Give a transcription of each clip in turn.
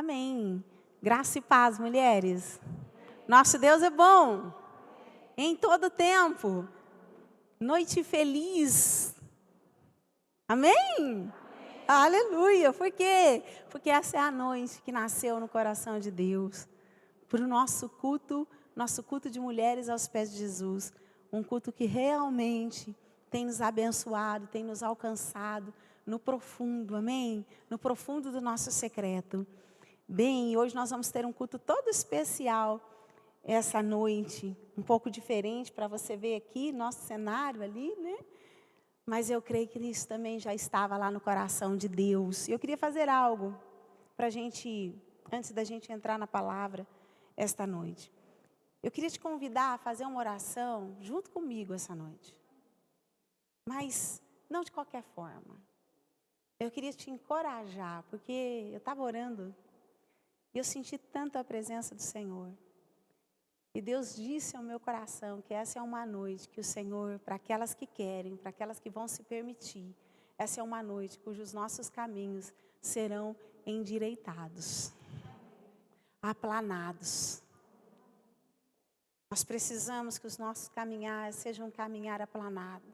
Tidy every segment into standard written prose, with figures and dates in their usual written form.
Amém. Graça e paz, mulheres. Nosso Deus é bom. Em todo tempo. Noite feliz. Amém? Aleluia. Por quê? Porque essa é a noite que nasceu no coração de Deus. Para o nosso culto de mulheres aos pés de Jesus. Um culto que realmente tem nos abençoado, tem nos alcançado no profundo, amém? No profundo do nosso secreto. Bem, hoje nós vamos ter um culto todo especial essa noite, um pouco diferente para você ver aqui, nosso cenário ali, né? Mas eu creio que isso também já estava lá no coração de Deus. E eu queria fazer algo para a gente, antes da gente entrar na palavra, esta noite. Eu queria te convidar a fazer uma oração junto comigo essa noite. Mas não de qualquer forma. Eu queria te encorajar, porque eu estava orando e eu senti tanto a presença do Senhor. E Deus disse ao meu coração que essa é uma noite que o Senhor, para aquelas que querem, para aquelas que vão se permitir, essa é uma noite cujos nossos caminhos serão endireitados, aplanados. Nós precisamos que os nossos caminhar sejam um caminhar aplanado.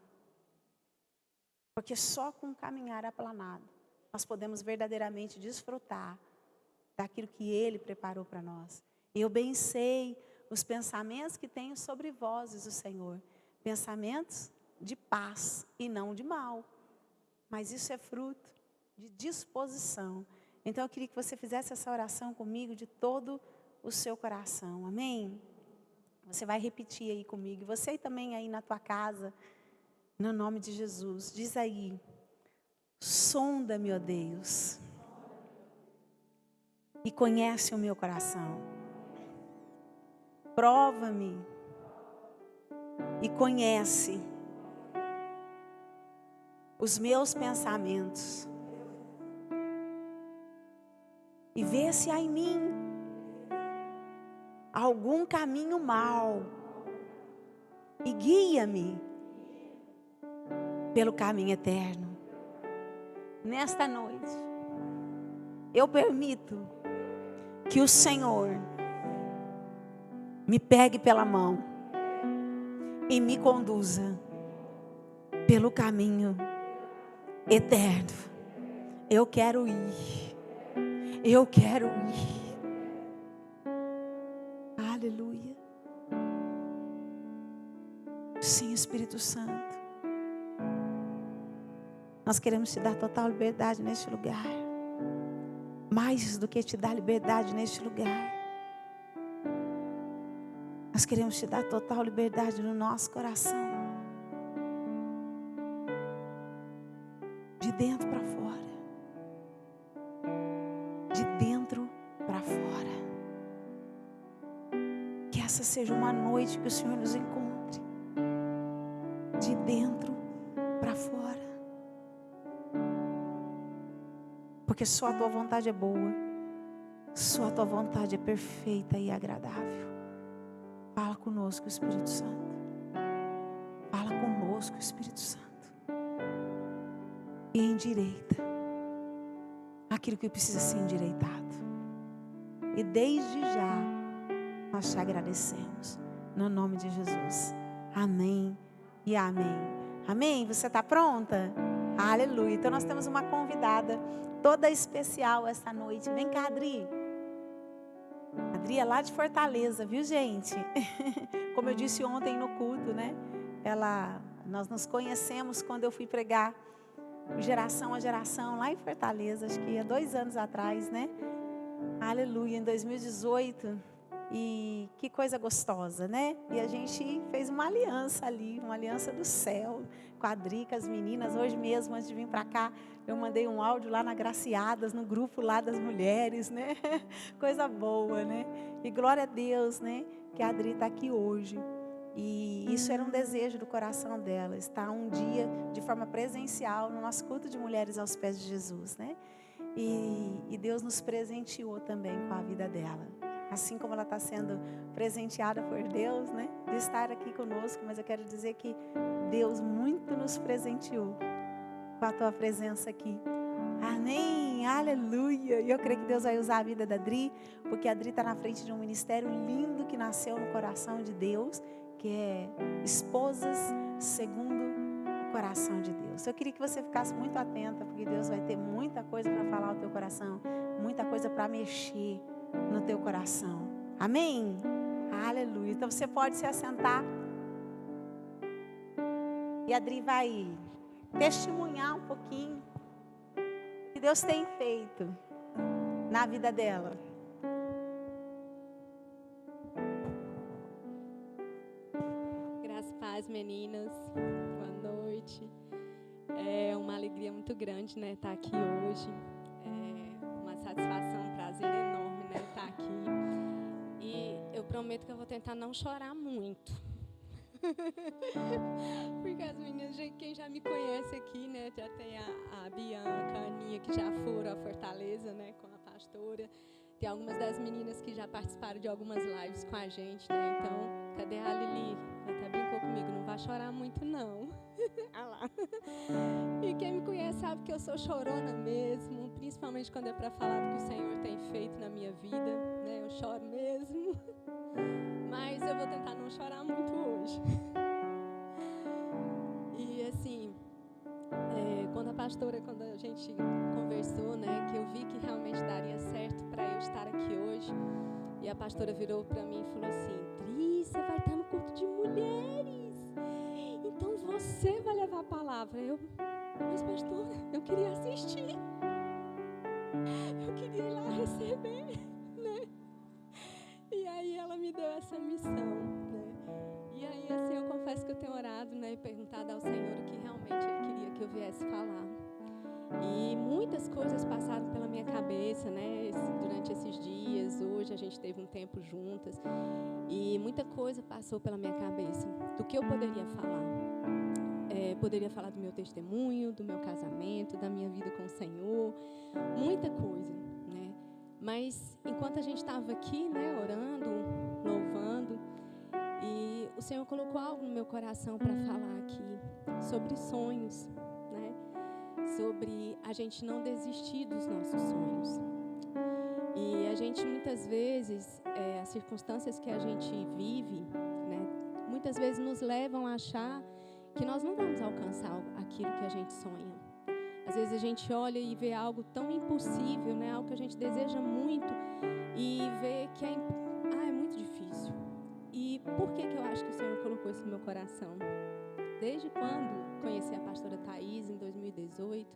Porque só com um caminhar aplanado, nós podemos verdadeiramente desfrutar daquilo que Ele preparou para nós. Eu bem sei os pensamentos que tenho sobre vós, diz o Senhor. Pensamentos de paz e não de mal. Mas isso é fruto de disposição. Então eu queria que você fizesse essa oração comigo de todo o seu coração. Amém? Você vai repetir aí comigo. Você também aí na tua casa, no nome de Jesus. Diz aí: sonda-me, ó Deus, e conhece o meu coração. Prova-me e conhece os meus pensamentos. E vê se há em mim algum caminho mau. E guia-me pelo caminho eterno. Nesta noite, eu permito que o Senhor me pegue pela mão e me conduza pelo caminho eterno. Eu quero ir. Eu quero ir. Aleluia. Sim, Espírito Santo. Nós queremos te dar total liberdade neste lugar. Mais do que te dar liberdade neste lugar. Nós queremos te dar total liberdade no nosso coração. De dentro para fora. De dentro para fora. Que essa seja uma noite que o Senhor nos encontre. De dentro para fora. Porque só a tua vontade é boa. Só a tua vontade é perfeita e agradável. Fala conosco, Espírito Santo. Fala conosco, Espírito Santo. E endireita aquilo que precisa ser endireitado. E desde já, nós te agradecemos. No nome de Jesus. Amém e amém. Amém? Você está pronta? Aleluia. Então nós temos uma convidada toda especial essa noite. Vem cá, Adri. Adri é lá de Fortaleza, viu, gente? Como eu disse ontem no culto, né? Nós nos conhecemos quando eu fui pregar Geração a Geração lá em Fortaleza, acho que há 2 anos atrás, né? Aleluia, em 2018. E que coisa gostosa, né? E a gente fez uma aliança ali, uma aliança do céu, com a Adri, com as meninas. Hoje mesmo, antes de vir para cá, eu mandei um áudio lá na Graciadas, no grupo lá das mulheres, né? Coisa boa, né? E glória a Deus, né? Que a Adri está aqui hoje. E isso era um desejo do coração dela, estar um dia de forma presencial no nosso culto de mulheres aos pés de Jesus, né? E Deus nos presenteou também com a vida dela. Assim como ela está sendo presenteada por Deus, né? De estar aqui conosco, mas eu quero dizer que Deus muito nos presenteou com a tua presença aqui. Amém, aleluia. E eu creio que Deus vai usar a vida da Adri, porque a Adri está na frente de um ministério lindo que nasceu no coração de Deus, que é Esposas Segundo o Coração de Deus. Eu queria que você ficasse muito atenta, porque Deus vai ter muita coisa para falar ao teu coração, muita coisa para mexer no teu coração. Amém? Aleluia. Então você pode se assentar. E a Adri vai testemunhar um pouquinho o que Deus tem feito na vida dela. Graças a Deus, meninas. Boa noite. É uma alegria muito grande, né, estar aqui hoje. É uma satisfação, um prazer enorme, né, estar aqui. E eu prometo que eu vou tentar não chorar muito. Porque as meninas, quem já me conhece aqui, né, já tem a Bianca, a Aninha, que já foram a Fortaleza, né, com a pastora. Tem algumas das meninas que já participaram de algumas lives com a gente, né, então, cadê a Lili? Ela até brincou comigo, não vai chorar muito não. Ah lá. E quem me conhece sabe que eu sou chorona mesmo, principalmente quando é para falar do que o Senhor tem feito na minha vida, né, eu choro mesmo. Mas eu vou tentar não chorar muito hoje. E assim, quando a gente conversou, né, que eu vi que realmente daria certo para eu estar aqui hoje, e a pastora virou para mim e falou assim: Dri, você vai estar no culto de mulheres, então você vai levar a palavra. Mas pastora, eu queria assistir, eu queria ir lá receber, né? E aí ela me deu essa missão, né? E aí assim, eu confesso que eu tenho orado, né, e perguntado ao Senhor o que realmente Ele queria que eu viesse falar. E muitas coisas passaram pela minha cabeça, né, durante esses dias. Hoje a gente teve um tempo juntas e muita coisa passou pela minha cabeça do que eu poderia falar. Poderia falar do meu testemunho, do meu casamento, da minha vida com o Senhor, muita coisa, né? Mas enquanto a gente estava aqui, né, orando, louvando, e o Senhor colocou algo no meu coração para falar aqui sobre sonhos, né? Sobre a gente não desistir dos nossos sonhos. E a gente muitas vezes, as circunstâncias que a gente vive, né, muitas vezes nos levam a achar que nós não vamos alcançar aquilo que a gente sonha. Às vezes a gente olha e vê algo tão impossível, né, algo que a gente deseja muito e vê que é muito difícil. E por que eu acho que o Senhor colocou isso no meu coração? Desde quando conheci a pastora Thaís, em 2018,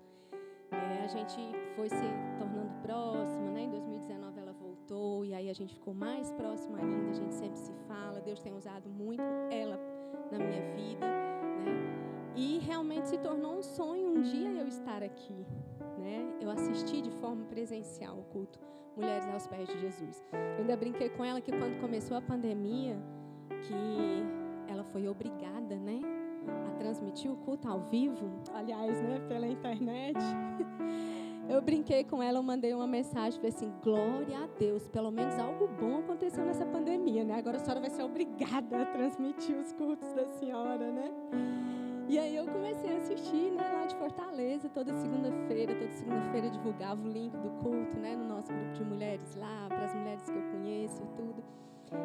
a gente foi se tornando próxima, né? Em 2019 ela voltou e aí a gente ficou mais próxima ainda, a gente sempre se fala, Deus tem usado muito ela na minha vida, né? E realmente se tornou um sonho um dia eu estar aqui, né? Eu assisti de forma presencial o culto Mulheres aos Pés de Jesus. Eu ainda brinquei com ela que quando começou a pandemia, que ela foi obrigada, né, a transmitir o culto ao vivo, aliás, né, pela internet. Eu brinquei com ela, eu mandei uma mensagem, falei assim: glória a Deus, pelo menos algo bom aconteceu nessa pandemia, né? Agora a senhora vai ser obrigada a transmitir os cultos da senhora, né? E aí eu comecei a assistir, né, lá de Fortaleza, toda segunda-feira eu divulgava o link do culto, né, no nosso grupo de mulheres lá, para as mulheres que eu conheço e tudo.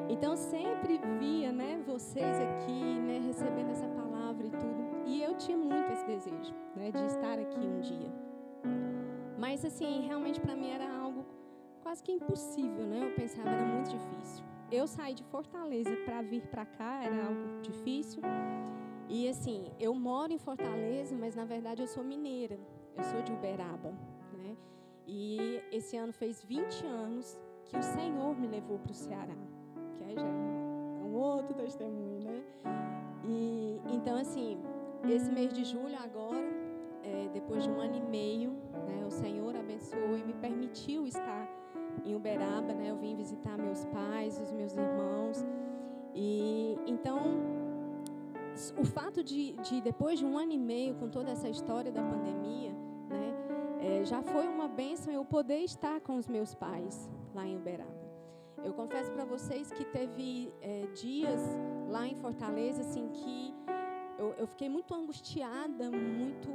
Então sempre via, né, vocês aqui, né, recebendo essa palavra e tudo. E eu tinha muito esse desejo, né, de estar aqui um dia. Mas assim, realmente para mim era algo quase que impossível, né? Eu pensava, era muito difícil. Eu saí de Fortaleza para vir para cá, era algo difícil. E assim, eu moro em Fortaleza, mas na verdade eu sou mineira. Eu sou de Uberaba, né? E esse ano fez 20 anos que o Senhor me levou para o Ceará. Que aí já é um outro testemunho, né? E então assim, esse mês de julho agora, depois de 1 ano e meio, né, o Senhor abençoou e me permitiu estar em Uberaba, né? Eu vim visitar meus pais, os meus irmãos. E então, o fato de depois de 1 ano e meio, com toda essa história da pandemia, né, já foi uma bênção eu poder estar com os meus pais lá em Uberaba. Eu confesso para vocês que teve dias lá em Fortaleza, assim, que eu fiquei muito angustiada, muito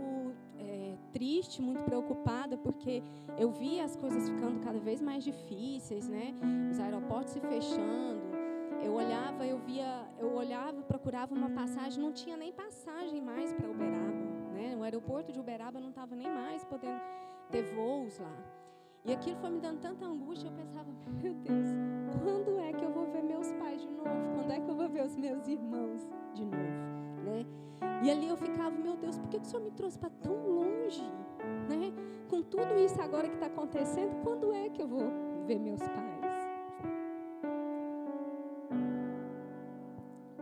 triste, muito preocupada, porque eu via as coisas ficando cada vez mais difíceis, né? Os aeroportos se fechando. Eu olhava, procurava uma passagem, não tinha nem passagem mais para Uberaba, né? O aeroporto de Uberaba não estava nem mais podendo ter voos lá. E aquilo foi me dando tanta angústia, eu pensava, meu Deus, quando é que eu vou ver meus pais de novo? Quando é que eu vou ver os meus irmãos de novo, né? E ali eu ficava, meu Deus, por que o Senhor me trouxe para tão longe, né? Com tudo isso agora que está acontecendo, quando é que eu vou ver meus pais?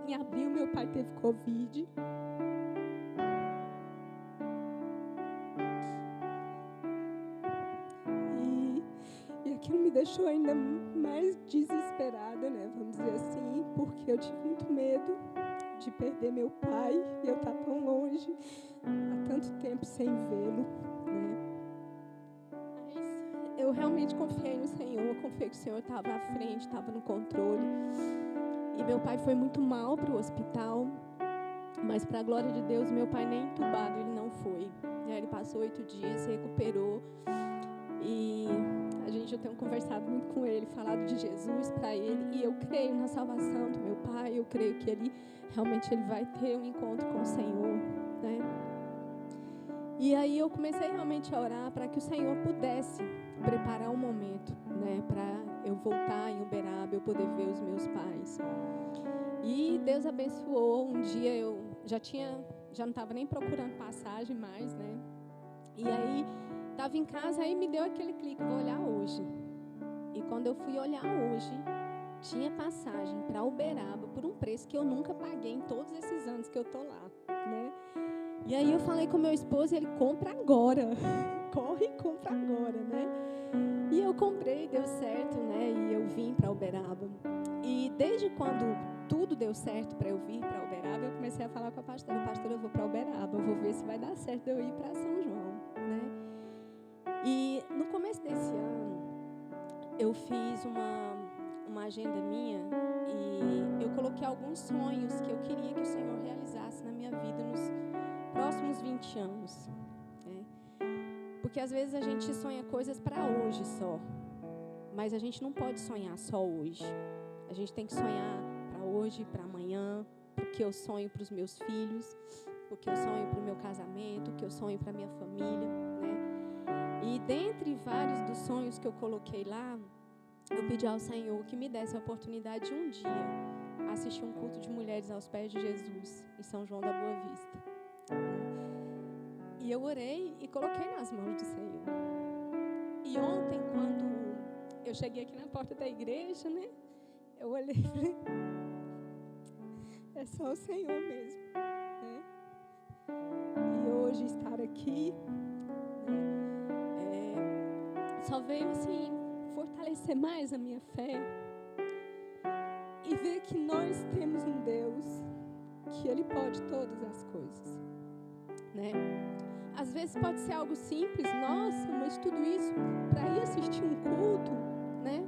Em abril, meu pai teve Covid. E aquilo me deixou ainda mais desesperada, né? Vamos dizer assim, porque eu tive muito medo de perder meu pai e eu estar tão longe, há tanto tempo sem vê-lo, né? Mas eu realmente confiei no Senhor, confiei que o Senhor estava à frente, estava no controle. E meu pai foi muito mal para o hospital, mas para a glória de Deus, meu pai nem entubado ele não foi. Ele passou 8 dias, se recuperou. E eu tenho conversado muito com ele, falado de Jesus para ele, e eu creio na salvação do meu pai, eu creio que ele realmente vai ter um encontro com o Senhor, né? E aí eu comecei realmente a orar para que o Senhor pudesse preparar um momento, né, para eu voltar em Uberaba, eu poder ver os meus pais. E Deus abençoou. Um dia eu já não estava nem procurando passagem mais, né? E aí estava em casa, aí me deu aquele clique, vou olhar hoje. E quando eu fui olhar hoje, tinha passagem para Uberaba por um preço que eu nunca paguei em todos esses anos que eu tô lá, né? E aí eu falei com meu esposo, ele compra agora, corre e compra agora, né? E eu comprei, deu certo, né? E eu vim para Uberaba. E desde quando tudo deu certo para eu vir para Uberaba, eu comecei a falar com a pastora, eu vou para Uberaba, eu vou ver se vai dar certo de eu ir para São João, né? E no começo desse ano, eu fiz uma agenda minha e eu coloquei alguns sonhos que eu queria que o Senhor realizasse na minha vida nos próximos 20 anos. Né? Porque às vezes a gente sonha coisas para hoje só, mas a gente não pode sonhar só hoje. A gente tem que sonhar para hoje, para amanhã, porque eu sonho para os meus filhos, porque eu sonho para o meu casamento, porque eu sonho para a minha família, né? E dentre vários dos sonhos que eu coloquei lá, eu pedi ao Senhor que me desse a oportunidade de um dia assistir um culto de mulheres aos pés de Jesus, em São João da Boa Vista. E eu orei e coloquei nas mãos do Senhor. E ontem, quando eu cheguei aqui na porta da igreja, né? Eu olhei e falei, é só o Senhor mesmo, né? E hoje estar aqui, né? Só veio assim fortalecer mais a minha fé e ver que nós temos um Deus que Ele pode todas as coisas, né? Às vezes pode ser algo simples, nossa, mas tudo isso para ir assistir um culto, né?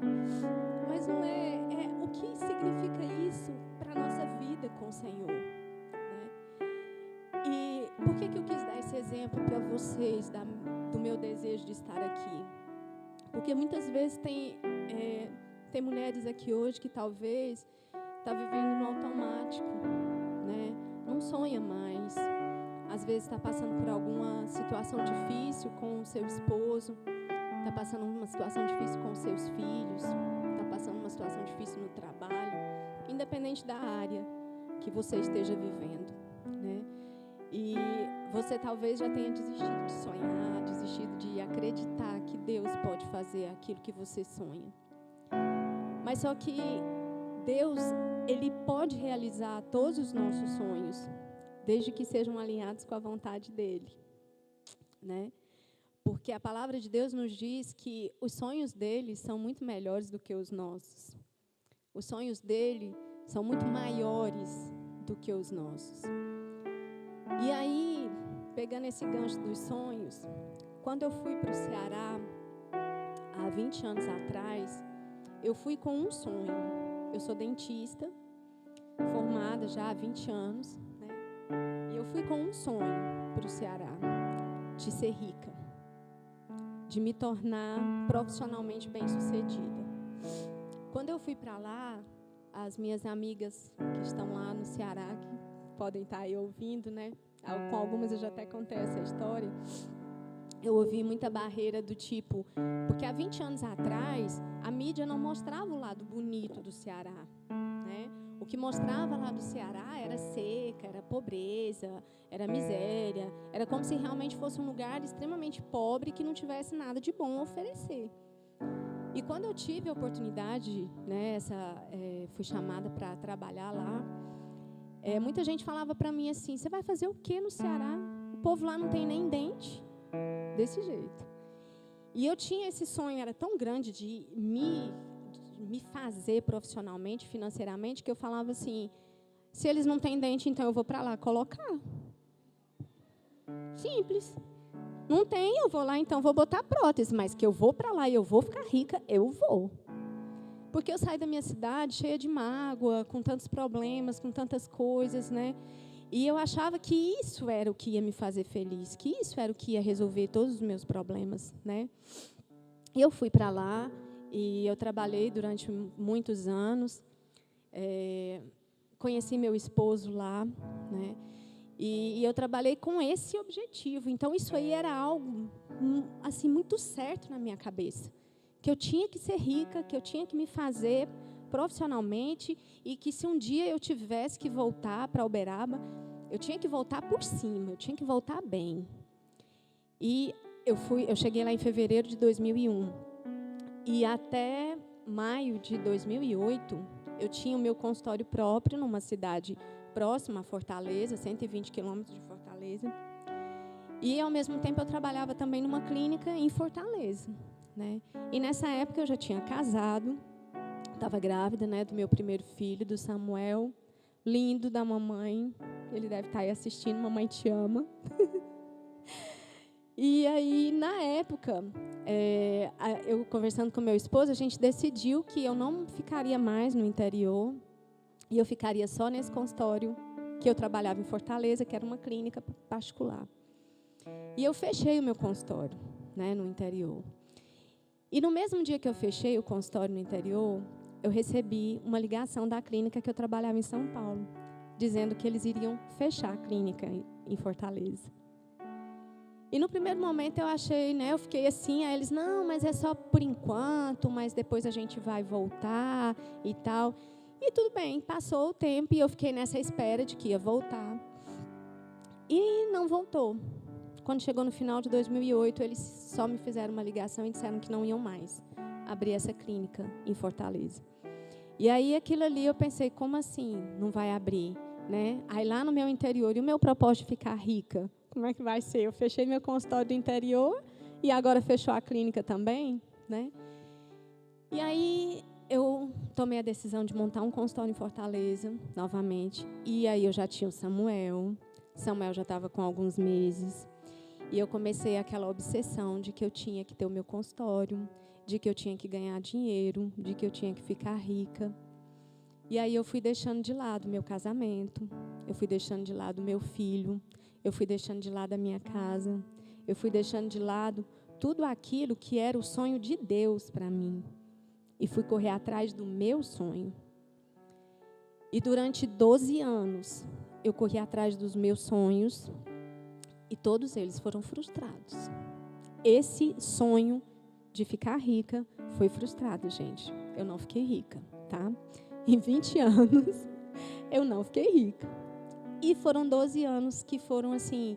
Mas não é o que significa isso para a nossa vida com o Senhor, né? E por que eu quis dar esse exemplo para vocês do meu desejo de estar aqui? Porque muitas vezes tem mulheres aqui hoje que talvez está vivendo no automático, né? Não sonha mais. Às vezes está passando por alguma situação difícil com o seu esposo, está passando uma situação difícil com os seus filhos, está passando uma situação difícil no trabalho, independente da área que você esteja vivendo, né? E você talvez já tenha desistido de sonhar, desistido de acreditar que Deus pode fazer aquilo que você sonha. Mas só que Deus, Ele pode realizar todos os nossos sonhos, desde que sejam alinhados com a vontade dEle, né? Porque a palavra de Deus nos diz que os sonhos dEle são muito melhores do que os nossos. Os sonhos dEle são muito maiores do que os nossos. E aí, pegando esse gancho dos sonhos, quando eu fui para o Ceará, há 20 anos atrás, eu fui com um sonho. Eu sou dentista, formada já há 20 anos, né? E eu fui com um sonho para o Ceará, de ser rica, de me tornar profissionalmente bem-sucedida. Quando eu fui para lá, as minhas amigas que estão lá no Ceará, que podem estar aí ouvindo, né? Com algumas eu já até contei essa história. Eu ouvi muita barreira do tipo, porque há 20 anos atrás, a mídia não mostrava o lado bonito do Ceará, né? O que mostrava lá do Ceará era seca, era pobreza, era miséria, era como se realmente fosse um lugar extremamente pobre que não tivesse nada de bom a oferecer. E quando eu tive a oportunidade, né, fui chamada para trabalhar lá, muita gente falava para mim assim, você vai fazer o quê no Ceará? O povo lá não tem nem dente. Desse jeito. E eu tinha esse sonho, era tão grande de me fazer profissionalmente, financeiramente, que eu falava assim, se eles não têm dente, então eu vou para lá colocar. Simples. Não tem, eu vou lá, então vou botar prótese, mas que eu vou para lá e eu vou ficar rica, eu vou. Porque eu saí da minha cidade cheia de mágoa, com tantos problemas, com tantas coisas, né? E eu achava que isso era o que ia me fazer feliz, que isso era o que ia resolver todos os meus problemas, né? Eu fui para lá e eu trabalhei durante muitos anos, conheci meu esposo lá, né? E eu trabalhei com esse objetivo. Então, isso aí era algo assim, muito certo na minha cabeça, que eu tinha que ser rica, que eu tinha que me fazer profissionalmente e que se um dia eu tivesse que voltar para Uberaba, eu tinha que voltar por cima, eu tinha que voltar bem. E eu cheguei lá em fevereiro de 2001 e até maio de 2008 eu tinha o meu consultório próprio numa cidade próxima a Fortaleza, 120 quilômetros de Fortaleza. E ao mesmo tempo eu trabalhava também numa clínica em Fortaleza, né? E nessa época eu já tinha casado. Estava grávida, né, do meu primeiro filho, do Samuel, lindo, da mamãe. Ele deve estar aí assistindo, mamãe te ama. E aí, na época, eu conversando com meu esposo, a gente decidiu que eu não ficaria mais no interior e eu ficaria só nesse consultório que eu trabalhava em Fortaleza, que era uma clínica particular. E eu fechei o meu consultório, né, no interior. E no mesmo dia que eu fechei o consultório no interior, eu recebi uma ligação da clínica que eu trabalhava em São Paulo, dizendo que eles iriam fechar a clínica em Fortaleza. E no primeiro momento eu achei, né, eu fiquei assim, aí eles, não, mas é só por enquanto, mas depois a gente vai voltar e tal. E tudo bem, passou o tempo e eu fiquei nessa espera de que ia voltar. E não voltou. Quando chegou no final de 2008, eles só me fizeram uma ligação e disseram que não iam mais abrir essa clínica em Fortaleza. E aí, aquilo ali, eu pensei, como assim não vai abrir? Né? Aí, lá no meu interior, e o meu propósito de ficar rica, como é que vai ser? Eu fechei meu consultório do interior e agora fechou a clínica também, né? E aí, eu tomei a decisão de montar um consultório em Fortaleza, novamente. E aí, eu já tinha o Samuel. Samuel já estava com alguns meses. E eu comecei aquela obsessão de que eu tinha que ter o meu consultório, de que eu tinha que ganhar dinheiro, de que eu tinha que ficar rica. E aí eu fui deixando de lado meu casamento, eu fui deixando de lado meu filho, eu fui deixando de lado a minha casa, eu fui deixando de lado tudo aquilo que era o sonho de Deus para mim. E fui correr atrás do meu sonho. E durante 12 anos, eu corri atrás dos meus sonhos e todos eles foram frustrados. Esse sonho de ficar rica foi frustrado, gente. Eu não fiquei rica, tá? Em 20 anos, eu não fiquei rica. E foram 12 anos que foram assim,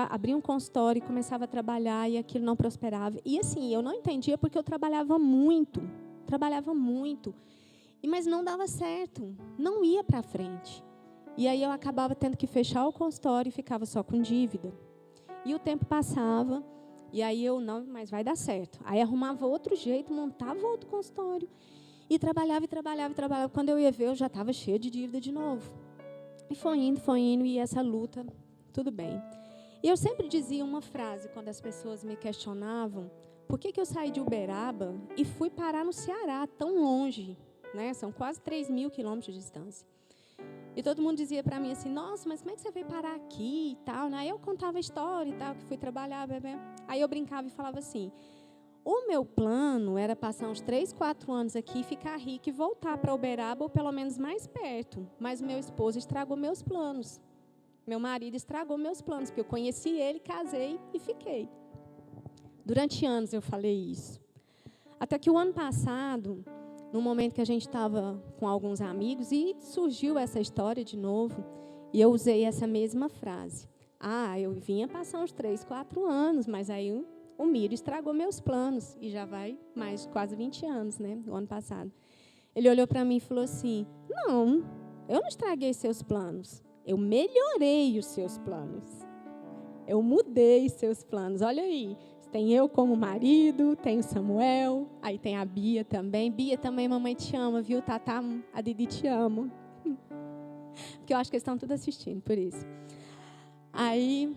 abrir um consultório e começava a trabalhar e aquilo não prosperava. E assim, eu não entendia porque eu trabalhava muito, mas não dava certo, não ia para frente. E aí eu acabava tendo que fechar o consultório e ficava só com dívida. E o tempo passava, e aí eu, não, mas vai dar certo. Aí arrumava outro jeito, montava outro consultório. E trabalhava. Quando eu ia ver, eu já estava cheia de dívida de novo. E foi indo, e essa luta, tudo bem. E eu sempre dizia uma frase, quando as pessoas me questionavam, por que eu saí de Uberaba e fui parar no Ceará, tão longe, né? São quase 3.000 quilômetros de distância. E todo mundo dizia para mim assim, nossa, mas como é que você veio parar aqui e tal, né? Aí eu contava a história e tal, que fui trabalhar, bebê. Aí eu brincava e falava assim, o meu plano era passar uns 3, 4 anos aqui, ficar rica e voltar para Uberaba, ou pelo menos mais perto. Mas o meu esposo estragou meus planos. Meu marido estragou meus planos, porque eu conheci ele, casei e fiquei. Durante anos eu falei isso. Até que o ano passado, no momento que a gente estava com alguns amigos, e surgiu essa história de novo, e eu usei essa mesma frase. Eu vinha passar uns 3, 4 anos, mas aí o Miro estragou meus planos, e já vai mais quase 20 anos, né, do ano passado. Ele olhou para mim e falou assim, não, eu não estraguei seus planos, eu melhorei os seus planos. Eu mudei seus planos, olha aí. Tem eu como marido, tem o Samuel, aí tem a Bia também. Bia também, mamãe te ama, viu, Tatá? A Didi te ama. Porque eu acho que eles estão tudo assistindo, por isso. Aí,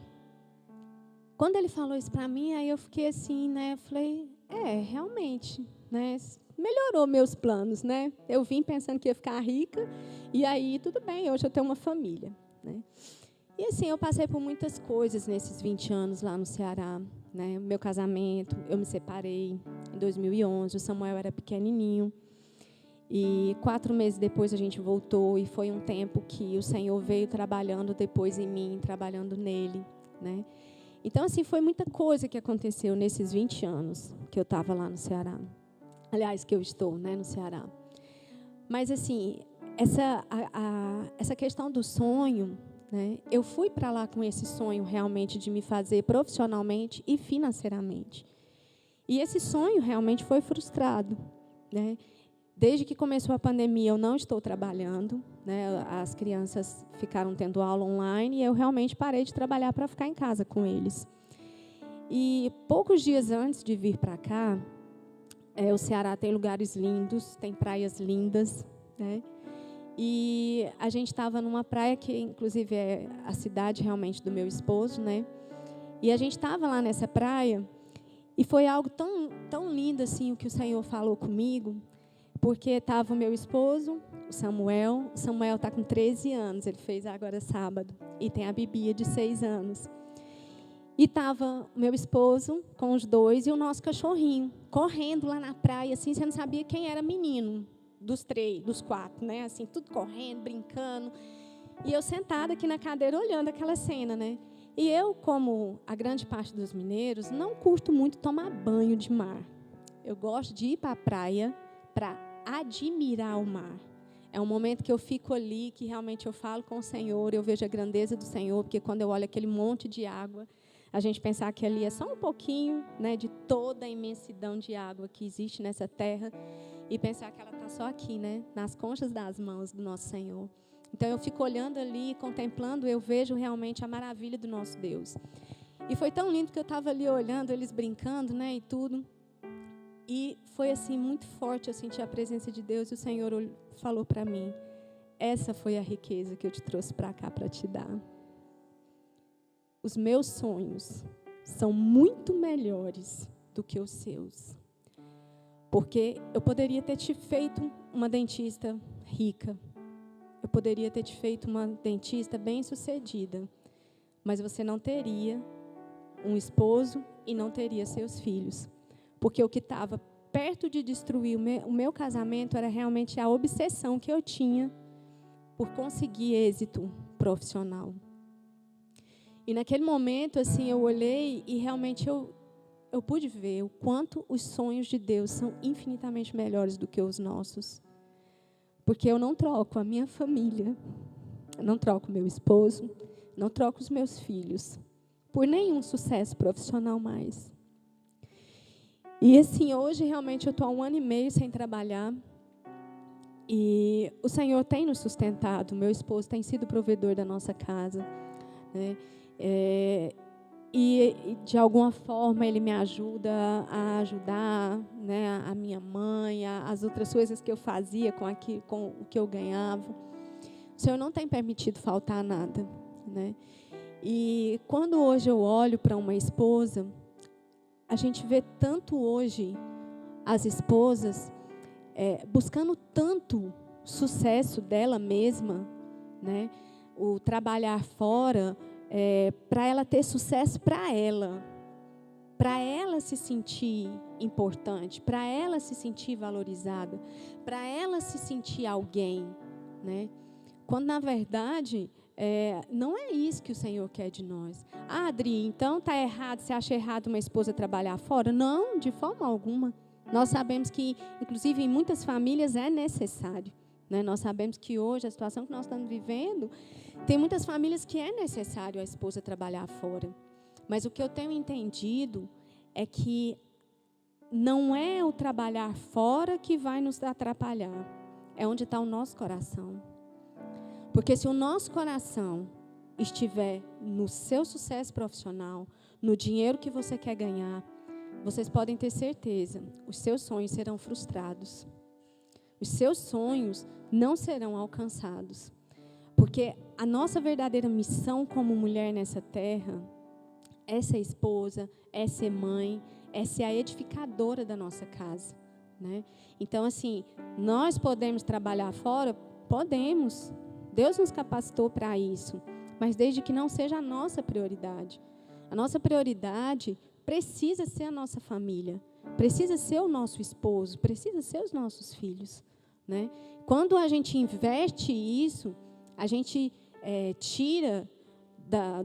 quando ele falou isso para mim, aí eu fiquei assim, né? Eu falei, realmente, né? Melhorou meus planos, né? Eu vim pensando que ia ficar rica, e aí tudo bem, hoje eu tenho uma família, né? E assim, eu passei por muitas coisas nesses 20 anos lá no Ceará, né? Meu casamento, eu me separei em 2011, o Samuel era pequenininho. E 4 meses depois a gente voltou, e foi um tempo que o Senhor veio trabalhando depois em mim, trabalhando nele, né? Então, assim, foi muita coisa que aconteceu nesses 20 anos que eu estava lá no Ceará. Aliás, que eu estou, né, no Ceará. Mas, assim, essa questão do sonho, né, eu fui para lá com esse sonho realmente de me fazer profissionalmente e financeiramente. E esse sonho realmente foi frustrado, né? Desde que começou a pandemia, eu não estou trabalhando, né? As crianças ficaram tendo aula online e eu realmente parei de trabalhar para ficar em casa com eles. E poucos dias antes de vir para cá, o Ceará tem lugares lindos, tem praias lindas, né? E a gente estava numa praia que, inclusive, é a cidade realmente do meu esposo, né? E a gente estava lá nessa praia e foi algo tão, tão lindo assim o que o Senhor falou comigo, porque estava o meu esposo, o Samuel. O Samuel está com 13 anos, ele fez agora sábado, e tem a Bibia de 6 anos. E estava o meu esposo com os 2 e o nosso cachorrinho, correndo lá na praia, assim, você não sabia quem era menino. Dos 3, dos 4, né? Assim, tudo correndo, brincando. E eu sentada aqui na cadeira olhando aquela cena, né? E eu, como a grande parte dos mineiros, não curto muito tomar banho de mar. Eu gosto de ir para a praia para admirar o mar. É um momento que eu fico ali, que realmente eu falo com o Senhor, eu vejo a grandeza do Senhor, porque quando eu olho aquele monte de água, a gente pensar que ali é só um pouquinho, né, de toda a imensidão de água que existe nessa terra, e pensar que ela está só aqui, né, nas conchas das mãos do nosso Senhor. Então, eu fico olhando ali, contemplando, eu vejo realmente a maravilha do nosso Deus. E foi tão lindo que eu estava ali olhando, eles brincando, né, e tudo. E foi, assim, muito forte, eu senti a presença de Deus, e o Senhor falou para mim, essa foi a riqueza que eu te trouxe para cá para te dar. Os meus sonhos são muito melhores do que os seus. Porque eu poderia ter te feito uma dentista rica. Eu poderia ter te feito uma dentista bem-sucedida. Mas você não teria um esposo e não teria seus filhos. Porque o que estava perto de destruir o meu casamento era realmente a obsessão que eu tinha por conseguir êxito profissional. E naquele momento, assim, eu olhei e realmente eu pude ver o quanto os sonhos de Deus são infinitamente melhores do que os nossos. Porque eu não troco a minha família, eu não troco meu esposo, não troco os meus filhos por nenhum sucesso profissional mais. E assim, hoje realmente eu estou há 1 ano e meio sem trabalhar. E o Senhor tem nos sustentado, meu esposo tem sido provedor da nossa casa, né? E de alguma forma ele me ajuda a ajudar, né, a minha mãe, as outras coisas que eu fazia com o que eu ganhava. O Senhor não tem permitido faltar nada, né? E quando hoje eu olho para uma esposa, a gente vê tanto hoje as esposas buscando tanto sucesso dela mesma, né? O trabalhar fora para ela ter sucesso para ela se sentir importante, para ela se sentir valorizada, para ela se sentir alguém, né? Quando na verdade não é isso que o Senhor quer de nós. Ah, Adri, então está errado, você acha errado uma esposa trabalhar fora? Não, de forma alguma. Nós sabemos que, inclusive, em muitas famílias é necessário, né? Nós sabemos que hoje, a situação que nós estamos vivendo, tem muitas famílias que é necessário a esposa trabalhar fora. Mas o que eu tenho entendido é que não é o trabalhar fora que vai nos atrapalhar. É onde está o nosso coração. Porque se o nosso coração estiver no seu sucesso profissional, no dinheiro que você quer ganhar, vocês podem ter certeza, os seus sonhos serão frustrados. Os seus sonhos não serão alcançados. Porque a nossa verdadeira missão como mulher nessa terra é ser esposa, é ser mãe, é ser a edificadora da nossa casa, né? Então, assim, nós podemos trabalhar fora? Podemos. Deus nos capacitou para isso, mas desde que não seja a nossa prioridade. A nossa prioridade precisa ser a nossa família, precisa ser o nosso esposo, precisa ser os nossos filhos, né? Quando a gente inverte isso, a gente tira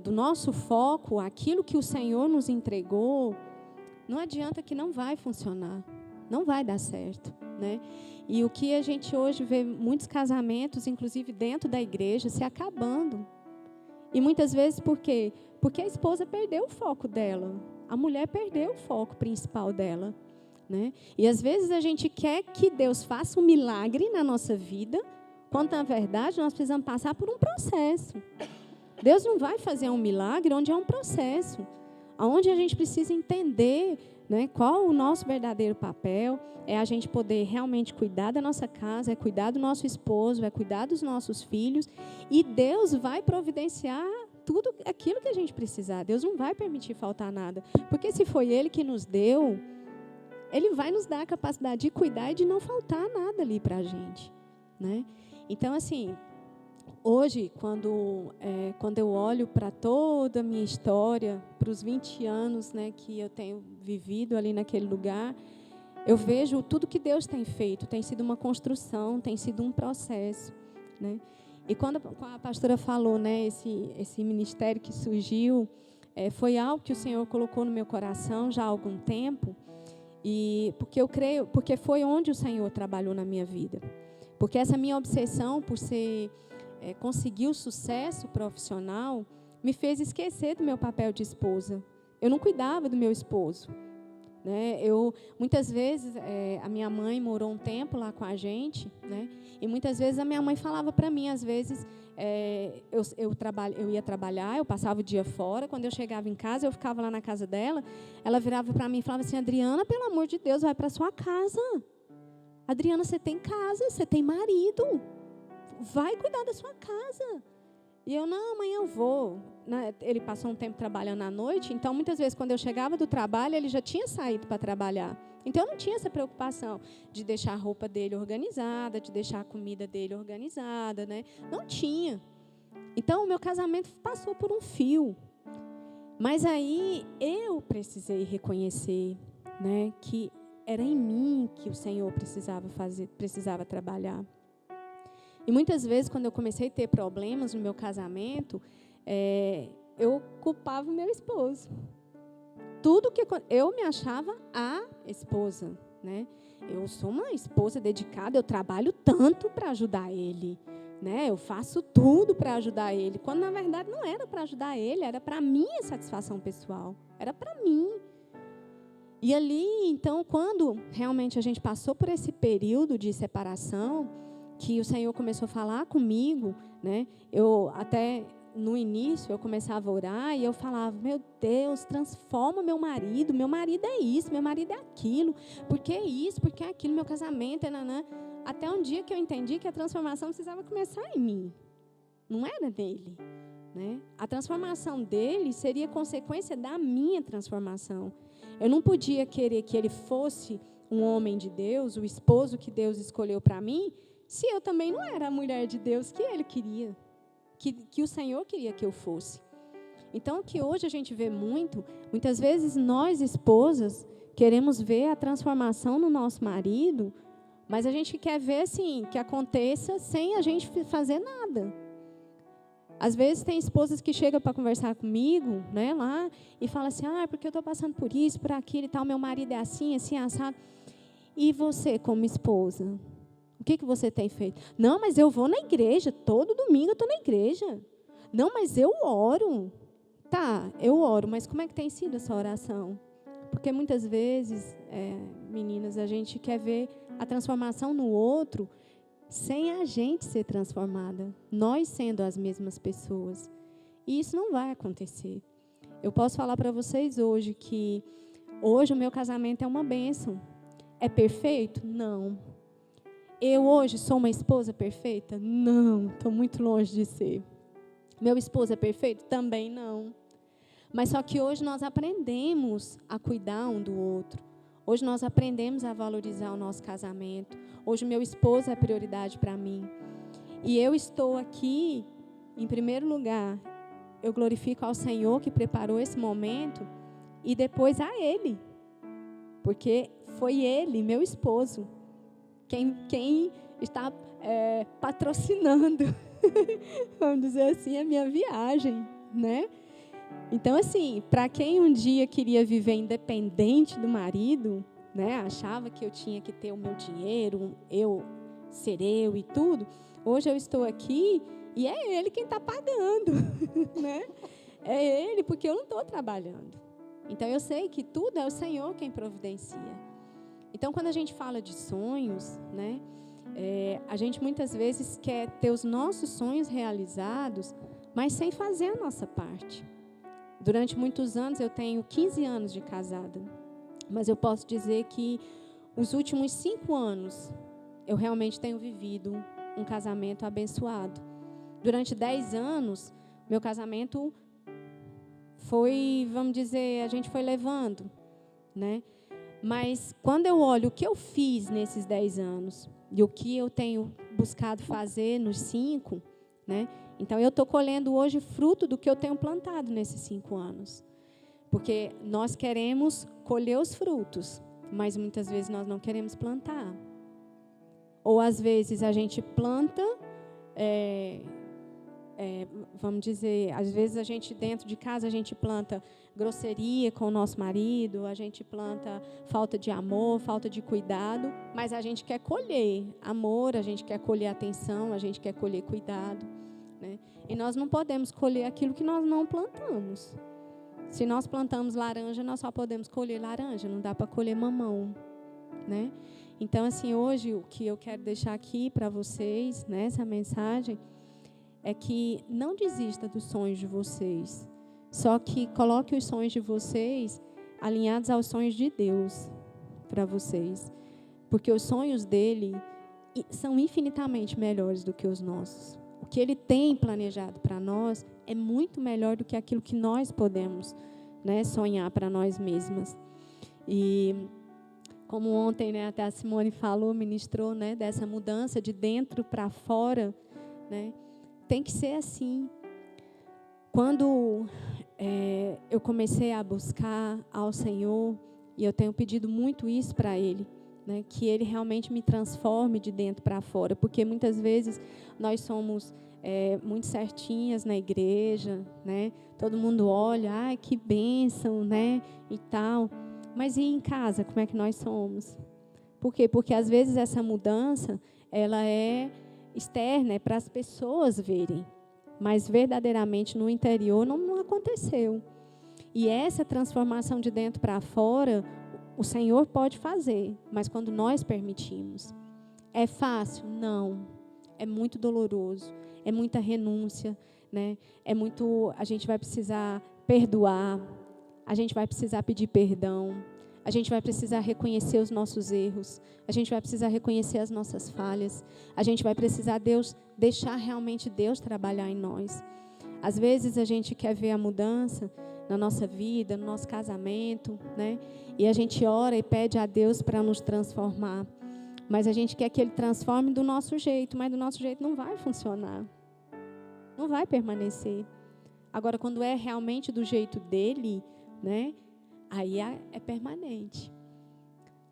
do nosso foco aquilo que o Senhor nos entregou, não adianta que não vai funcionar, não vai dar certo, né? E o que a gente hoje vê muitos casamentos, inclusive dentro da igreja, se acabando. E muitas vezes por quê? Porque a esposa perdeu o foco dela, a mulher perdeu o foco principal dela, né? E às vezes a gente quer que Deus faça um milagre na nossa vida, quando na verdade nós precisamos passar por um processo. Deus não vai fazer um milagre onde é um processo, onde a gente precisa entender, né, qual o nosso verdadeiro papel, é a gente poder realmente cuidar da nossa casa, é cuidar do nosso esposo, é cuidar dos nossos filhos, e Deus vai providenciar tudo aquilo que a gente precisar. Deus não vai permitir faltar nada, porque se foi Ele que nos deu, Ele vai nos dar a capacidade de cuidar e de não faltar nada ali para a gente, né? Então, assim, hoje, quando eu olho para toda a minha história, para os 20 anos, né, que eu tenho vivido ali naquele lugar, eu vejo tudo que Deus tem feito. Tem sido uma construção, tem sido um processo, né? E quando a pastora falou, né, esse ministério que surgiu, foi algo que o Senhor colocou no meu coração já há algum tempo, e porque eu creio, porque foi onde o Senhor trabalhou na minha vida. Porque essa minha obsessão por conseguir o sucesso profissional me fez esquecer do meu papel de esposa. Eu não cuidava do meu esposo, né? Muitas vezes, a minha mãe morou um tempo lá com a gente, né? E muitas vezes a minha mãe falava para mim, às vezes, eu ia trabalhar, eu passava o dia fora, quando eu chegava em casa, eu ficava lá na casa dela, ela virava para mim e falava assim: Adriana, pelo amor de Deus, vai para sua casa. Adriana, você tem casa, você tem marido, vai cuidar da sua casa. E eu, não, amanhã eu vou. Ele passou um tempo trabalhando à noite, então muitas vezes quando eu chegava do trabalho, ele já tinha saído para trabalhar. Então eu não tinha essa preocupação de deixar a roupa dele organizada, de deixar a comida dele organizada, né? Não tinha. Então o meu casamento passou por um fio. Mas aí eu precisei reconhecer, né, que era em mim que o Senhor precisava trabalhar. E muitas vezes, quando eu comecei a ter problemas no meu casamento, eu culpava o meu esposo. Tudo que eu me achava a esposa, né? Eu sou uma esposa dedicada, eu trabalho tanto para ajudar ele, né? Eu faço tudo para ajudar ele, quando na verdade não era para ajudar ele, era para minha satisfação pessoal, era para mim. E ali, então, quando realmente a gente passou por esse período de separação, que o Senhor começou a falar comigo, né? Eu até no início eu começava a orar e eu falava: meu Deus, transforma meu marido é isso, meu marido é aquilo, por que isso, por que aquilo, meu casamento é nanã. Até um dia que eu entendi que a transformação precisava começar em mim, não era nele, né? A transformação dele seria consequência da minha transformação. Eu não podia querer que ele fosse um homem de Deus, o esposo que Deus escolheu para mim, se eu também não era a mulher de Deus que ele queria, que o Senhor queria que eu fosse. Então, o que hoje a gente vê muitas vezes nós, esposas, queremos ver a transformação no nosso marido, mas a gente quer ver, assim, que aconteça sem a gente fazer nada. Às vezes tem esposas que chegam para conversar comigo, né, lá, e falam assim, porque eu estou passando por isso, por aquilo e tal, meu marido é assim, assim, assado. E você, como esposa, o que você tem feito? Não, mas eu vou na igreja, todo domingo eu estou na igreja. Não, mas eu oro. Tá, eu oro, mas como é que tem sido essa oração? Porque muitas vezes, meninas, a gente quer ver a transformação no outro sem a gente ser transformada, nós sendo as mesmas pessoas. E isso não vai acontecer. Eu posso falar para vocês hoje que hoje o meu casamento é uma bênção. É perfeito? Não. Eu hoje sou uma esposa perfeita? Não, estou muito longe de ser. Meu esposo é perfeito? Também não. Mas só que hoje nós aprendemos a cuidar um do outro. Hoje nós aprendemos a valorizar o nosso casamento. Hoje o meu esposo é prioridade para mim. E eu estou aqui, em primeiro lugar, eu glorifico ao Senhor que preparou esse momento e depois a Ele. Porque foi Ele, meu esposo, quem está patrocinando, vamos dizer assim, a minha viagem, né? Então, assim, para quem um dia queria viver independente do marido, né, achava que eu tinha que ter o meu dinheiro, ser eu e tudo, hoje eu estou aqui e é ele quem está pagando, né? É ele, porque eu não estou trabalhando. Então, eu sei que tudo é o Senhor quem providencia. Então, quando a gente fala de sonhos, né, a gente muitas vezes quer ter os nossos sonhos realizados, mas sem fazer a nossa parte. Durante muitos anos, eu tenho 15 anos de casada, mas eu posso dizer que os últimos 5 anos, eu realmente tenho vivido um casamento abençoado. Durante 10 anos, meu casamento foi, vamos dizer, a gente foi levando, né? Mas quando eu olho o que eu fiz nesses 10 anos e o que eu tenho buscado fazer nos 5, né? Então, eu estou colhendo hoje fruto do que eu tenho plantado nesses 5 anos. Porque nós queremos colher os frutos, mas muitas vezes nós não queremos plantar. Ou, às vezes, a gente planta, vamos dizer, às vezes a gente, dentro de casa, a gente planta grosseria com o nosso marido, a gente planta falta de amor, falta de cuidado, mas a gente quer colher amor, a gente quer colher atenção, a gente quer colher cuidado. Né? E nós não podemos colher aquilo que nós não plantamos. Se nós plantamos laranja, nós só podemos colher laranja, não dá para colher mamão, né? Então, assim, hoje o que eu quero deixar aqui para vocês, né, essa mensagem, é que não desista dos sonhos de vocês, só que coloque os sonhos de vocês alinhados aos sonhos de Deus para vocês, porque os sonhos dele são infinitamente melhores do que os nossos. O que Ele tem planejado para nós é muito melhor do que aquilo que nós podemos, né, sonhar para nós mesmas. E como ontem, né, até a Simone falou, ministrou, né, dessa mudança de dentro para fora, né, tem que ser assim. Quando eu comecei a buscar ao Senhor, e eu tenho pedido muito isso para Ele, né, que Ele realmente me transforme de dentro para fora, porque muitas vezes nós somos muito certinhas na igreja, né, todo mundo olha, ai, que bênção, né, e tal, mas e em casa, como é que nós somos? Por quê? Porque às vezes essa mudança, ela é externa, é para as pessoas verem, mas verdadeiramente no interior não aconteceu. E essa transformação de dentro para fora, o Senhor pode fazer, mas quando nós permitimos. É fácil? Não. É muito doloroso, é muita renúncia, né? A gente vai precisar perdoar, a gente vai precisar pedir perdão, a gente vai precisar reconhecer os nossos erros, a gente vai precisar reconhecer as nossas falhas, a gente vai precisar deixar realmente Deus trabalhar em nós. Às vezes a gente quer ver a mudança na nossa vida, no nosso casamento, né? E a gente ora e pede a Deus para nos transformar. Mas a gente quer que Ele transforme do nosso jeito, mas do nosso jeito não vai funcionar. Não vai permanecer. Agora, quando é realmente do jeito dele, né? Aí é permanente.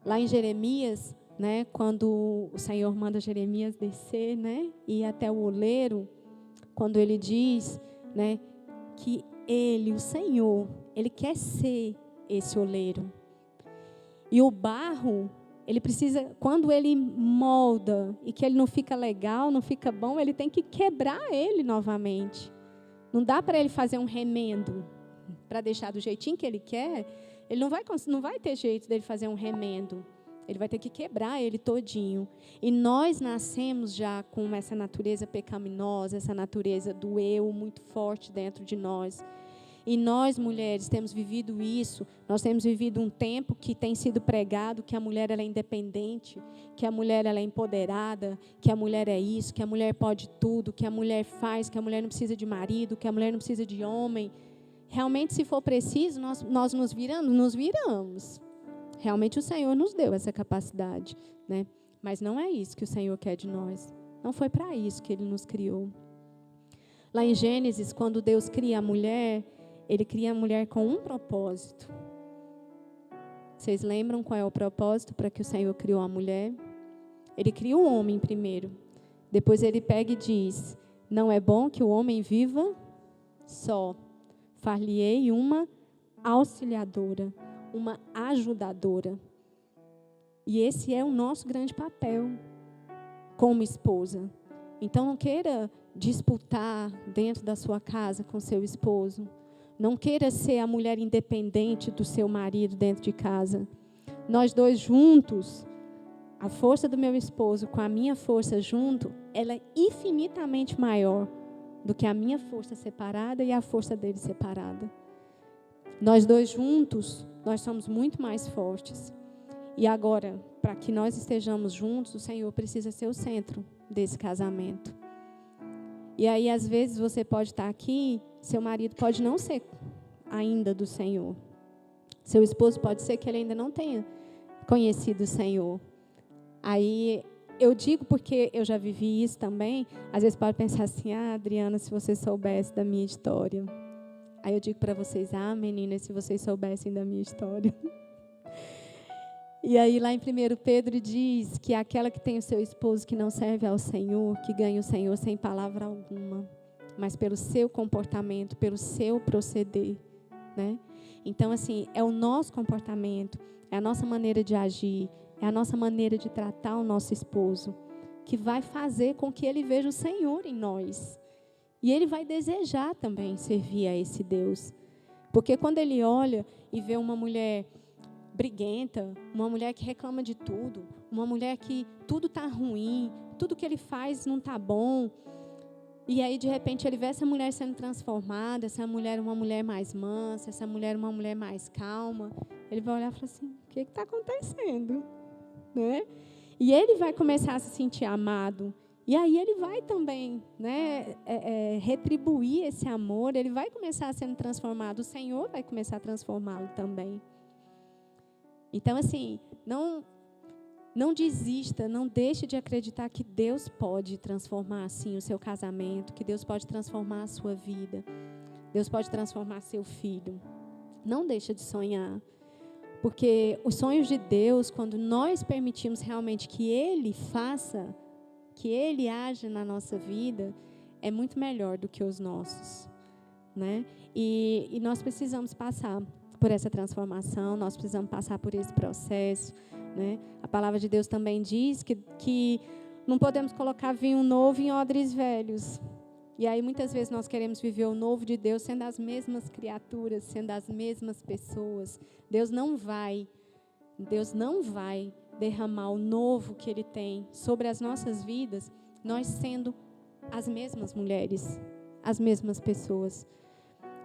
Lá em Jeremias, né? Quando o Senhor manda Jeremias descer, né? E ir até o oleiro, quando ele diz, né? Que ele, o Senhor, ele quer ser esse oleiro. E o barro, ele precisa, quando ele molda e que ele não fica legal, não fica bom, ele tem que quebrar ele novamente. Não dá para ele fazer um remendo para deixar do jeitinho que ele quer. Ele não vai ter jeito dele fazer um remendo. Ele vai ter que quebrar ele todinho. E nós nascemos já com essa natureza pecaminosa, essa natureza do eu muito forte dentro de nós. E nós, mulheres, temos vivido isso. Nós temos vivido um tempo que tem sido pregado que a mulher ela é independente, que a mulher ela é empoderada, que a mulher é isso, que a mulher pode tudo, que a mulher faz, que a mulher não precisa de marido, que a mulher não precisa de homem. Realmente, se for preciso, nós nos viramos. Realmente o Senhor nos deu essa capacidade, né? Mas não é isso que o Senhor quer de nós. Não foi para isso que Ele nos criou. Lá em Gênesis, quando Deus cria a mulher, Ele cria a mulher com um propósito. Vocês lembram qual é o propósito para que o Senhor criou a mulher? Ele cria o homem primeiro. Depois Ele pega e diz, não é bom que o homem viva só. Far-lhe-ei uma auxiliadora, uma ajudadora. E esse é o nosso grande papel como esposa. Então não queira disputar dentro da sua casa com seu esposo. Não queira ser a mulher independente do seu marido dentro de casa. Nós dois juntos, a força do meu esposo com a minha força junto, ela é infinitamente maior do que a minha força separada e a força dele separada. Nós dois juntos, nós somos muito mais fortes. E agora, para que nós estejamos juntos, o Senhor precisa ser o centro desse casamento. E aí, às vezes, você pode estar aqui, seu marido pode não ser ainda do Senhor. Seu esposo pode ser que ele ainda não tenha conhecido o Senhor. Aí, eu digo porque eu já vivi isso também. Às vezes pode pensar assim, Adriana, se você soubesse da minha história. Aí eu digo para vocês, meninas, se vocês soubessem da minha história. E aí lá em 1 Pedro diz que aquela que tem o seu esposo que não serve ao Senhor, que ganha o Senhor sem palavra alguma, mas pelo seu comportamento, pelo seu proceder, né? Então, assim, é o nosso comportamento, é a nossa maneira de agir, é a nossa maneira de tratar o nosso esposo, que vai fazer com que ele veja o Senhor em nós. E ele vai desejar também servir a esse Deus. Porque quando ele olha e vê uma mulher briguenta, uma mulher que reclama de tudo, uma mulher que tudo está ruim, tudo que ele faz não está bom, e aí de repente ele vê essa mulher sendo transformada, essa mulher uma mulher mais mansa, essa mulher uma mulher mais calma, ele vai olhar e falar assim, o que está acontecendo? Né? E ele vai começar a se sentir amado. E aí ele vai também, né, retribuir esse amor, ele vai começar a ser transformado, o Senhor vai começar a transformá-lo também. Então, assim, não desista, não deixe de acreditar que Deus pode transformar, assim, o seu casamento, que Deus pode transformar a sua vida, Deus pode transformar seu filho. Não deixe de sonhar, porque os sonhos de Deus, quando nós permitimos realmente que Ele faça, que Ele age na nossa vida, é muito melhor do que os nossos, né? E nós precisamos passar por essa transformação, nós precisamos passar por esse processo, né? A palavra de Deus também diz que não podemos colocar vinho novo em odres velhos. E aí muitas vezes nós queremos viver o novo de Deus sendo as mesmas criaturas, sendo as mesmas pessoas. Deus não vai derramar o novo que Ele tem sobre as nossas vidas, nós sendo as mesmas mulheres, as mesmas pessoas.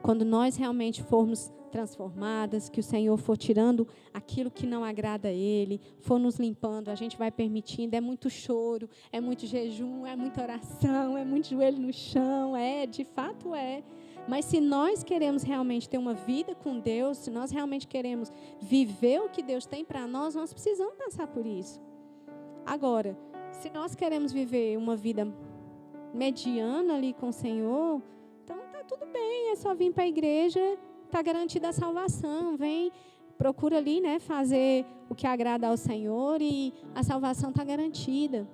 Quando nós realmente formos transformadas, que o Senhor for tirando aquilo que não agrada a Ele, for nos limpando, a gente vai permitindo, é muito choro, é muito jejum, é muita oração, é muito joelho no chão, de fato é. Mas se nós queremos realmente ter uma vida com Deus, se nós realmente queremos viver o que Deus tem para nós, nós precisamos passar por isso. Agora, se nós queremos viver uma vida mediano ali com o Senhor, então tá tudo bem, é só vir para a igreja, tá garantida a salvação, vem, procura ali, né, fazer o que agrada ao Senhor e a salvação tá garantida.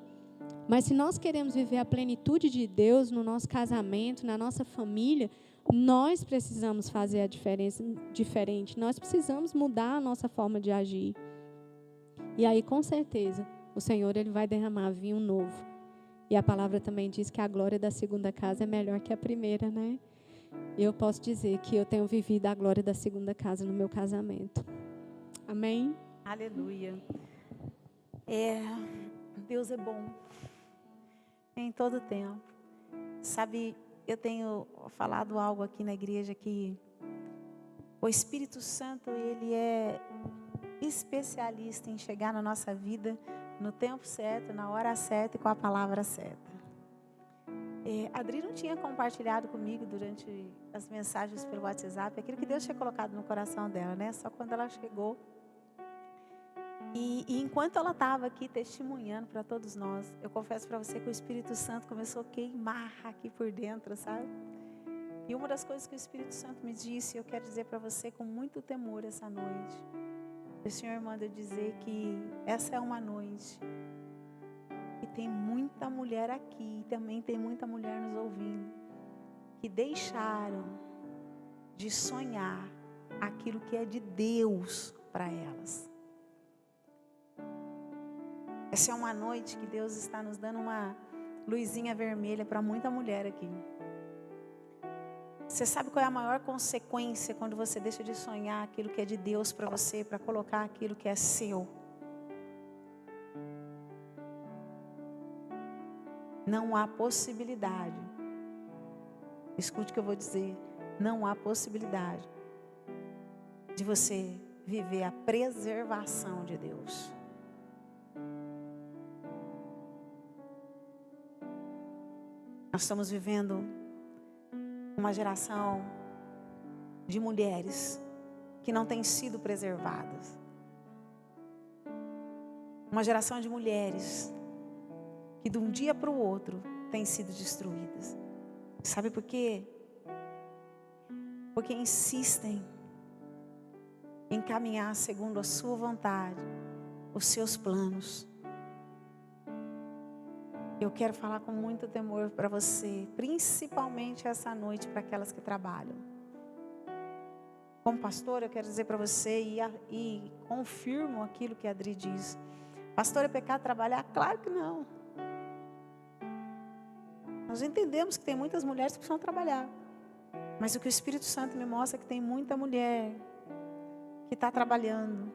Mas se nós queremos viver a plenitude de Deus no nosso casamento, na nossa família, nós precisamos fazer a diferença diferente. Nós precisamos mudar a nossa forma de agir. E aí, com certeza, o Senhor ele vai derramar vinho novo. E a palavra também diz que a glória da segunda casa é melhor que a primeira, né? E eu posso dizer que eu tenho vivido a glória da segunda casa no meu casamento. Amém? Aleluia. Deus é bom. Em todo tempo. Sabe, eu tenho falado algo aqui na igreja que o Espírito Santo, ele é especialista em chegar na nossa vida no tempo certo, na hora certa e com a palavra certa. A Adri não tinha compartilhado comigo durante as mensagens pelo WhatsApp aquilo que Deus tinha colocado no coração dela, né? Só quando ela chegou. E enquanto ela estava aqui testemunhando para todos nós, eu confesso para você que o Espírito Santo começou a queimar aqui por dentro, sabe? E uma das coisas que o Espírito Santo me disse, eu quero dizer para você com muito temor essa noite. O Senhor manda dizer que essa é uma noite que tem muita mulher aqui, e também tem muita mulher nos ouvindo, que deixaram de sonhar aquilo que é de Deus para elas. Essa é uma noite que Deus está nos dando uma luzinha vermelha para muita mulher aqui. Você sabe qual é a maior consequência quando você deixa de sonhar aquilo que é de Deus para você, para colocar aquilo que é seu? Não há possibilidade. Escute o que eu vou dizer. Não há possibilidade de você viver a preservação de Deus. Nós estamos vivendo uma geração de mulheres que não têm sido preservadas. Uma geração de mulheres que de um dia para o outro têm sido destruídas. Sabe por quê? Porque insistem em caminhar segundo a sua vontade, os seus planos. Eu quero falar com muito temor para você, principalmente essa noite para aquelas que trabalham. Como pastor, eu quero dizer para você e confirmo aquilo que a Adri diz. Pastor, é pecado trabalhar? Claro que não. Nós entendemos que tem muitas mulheres que precisam trabalhar. Mas o que o Espírito Santo me mostra é que tem muita mulher que está trabalhando,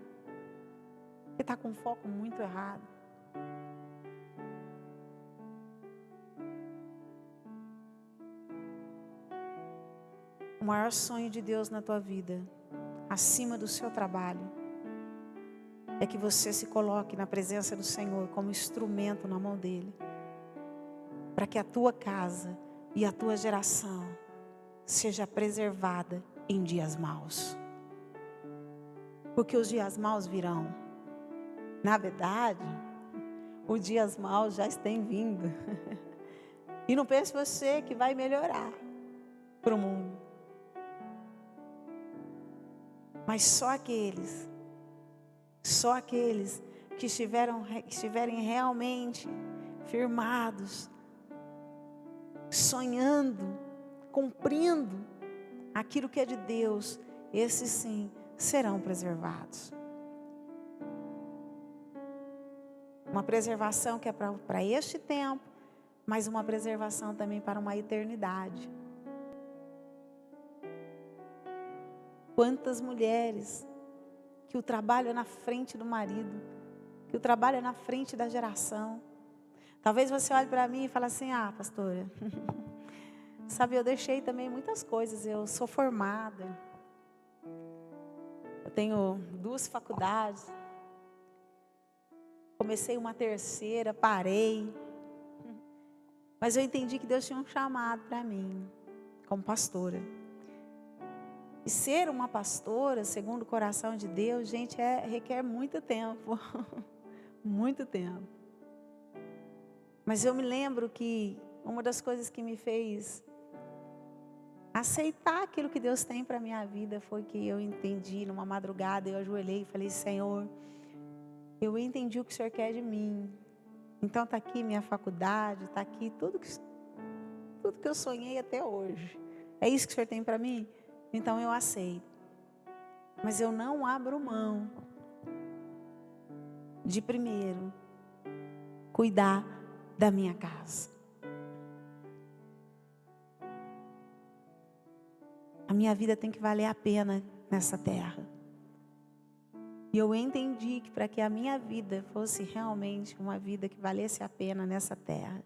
que está com foco muito errado. O maior sonho de Deus na tua vida, acima do seu trabalho, é que você se coloque na presença do Senhor como instrumento na mão dEle, para que a tua casa e a tua geração seja preservada em dias maus. Porque os dias maus virão. Na verdade, os dias maus já estão vindo. E não pense você que vai melhorar para o mundo. Mas só aqueles que estiverem realmente firmados, sonhando, cumprindo aquilo que é de Deus, esses sim serão preservados. Uma preservação que é para este tempo, mas uma preservação também para uma eternidade. Quantas mulheres que o trabalho é na frente do marido, que o trabalho é na frente da geração. Talvez você olhe para mim e fale assim, pastora, sabe, eu deixei também muitas coisas, eu sou formada, eu tenho 2 faculdades, comecei uma 3ª, parei, mas eu entendi que Deus tinha um chamado para mim, como pastora. E ser uma pastora, segundo o coração de Deus, gente, requer muito tempo. Muito tempo. Mas eu me lembro que uma das coisas que me fez aceitar aquilo que Deus tem para a minha vida foi que eu entendi numa madrugada, eu ajoelhei e falei: Senhor, eu entendi o que o Senhor quer de mim. Então está aqui minha faculdade, está aqui tudo que eu sonhei até hoje. É isso que o Senhor tem para mim? Então eu aceito. Mas eu não abro mão de primeiro cuidar da minha casa. A minha vida tem que valer a pena nessa terra. E eu entendi que para que a minha vida fosse realmente uma vida que valesse a pena nessa terra,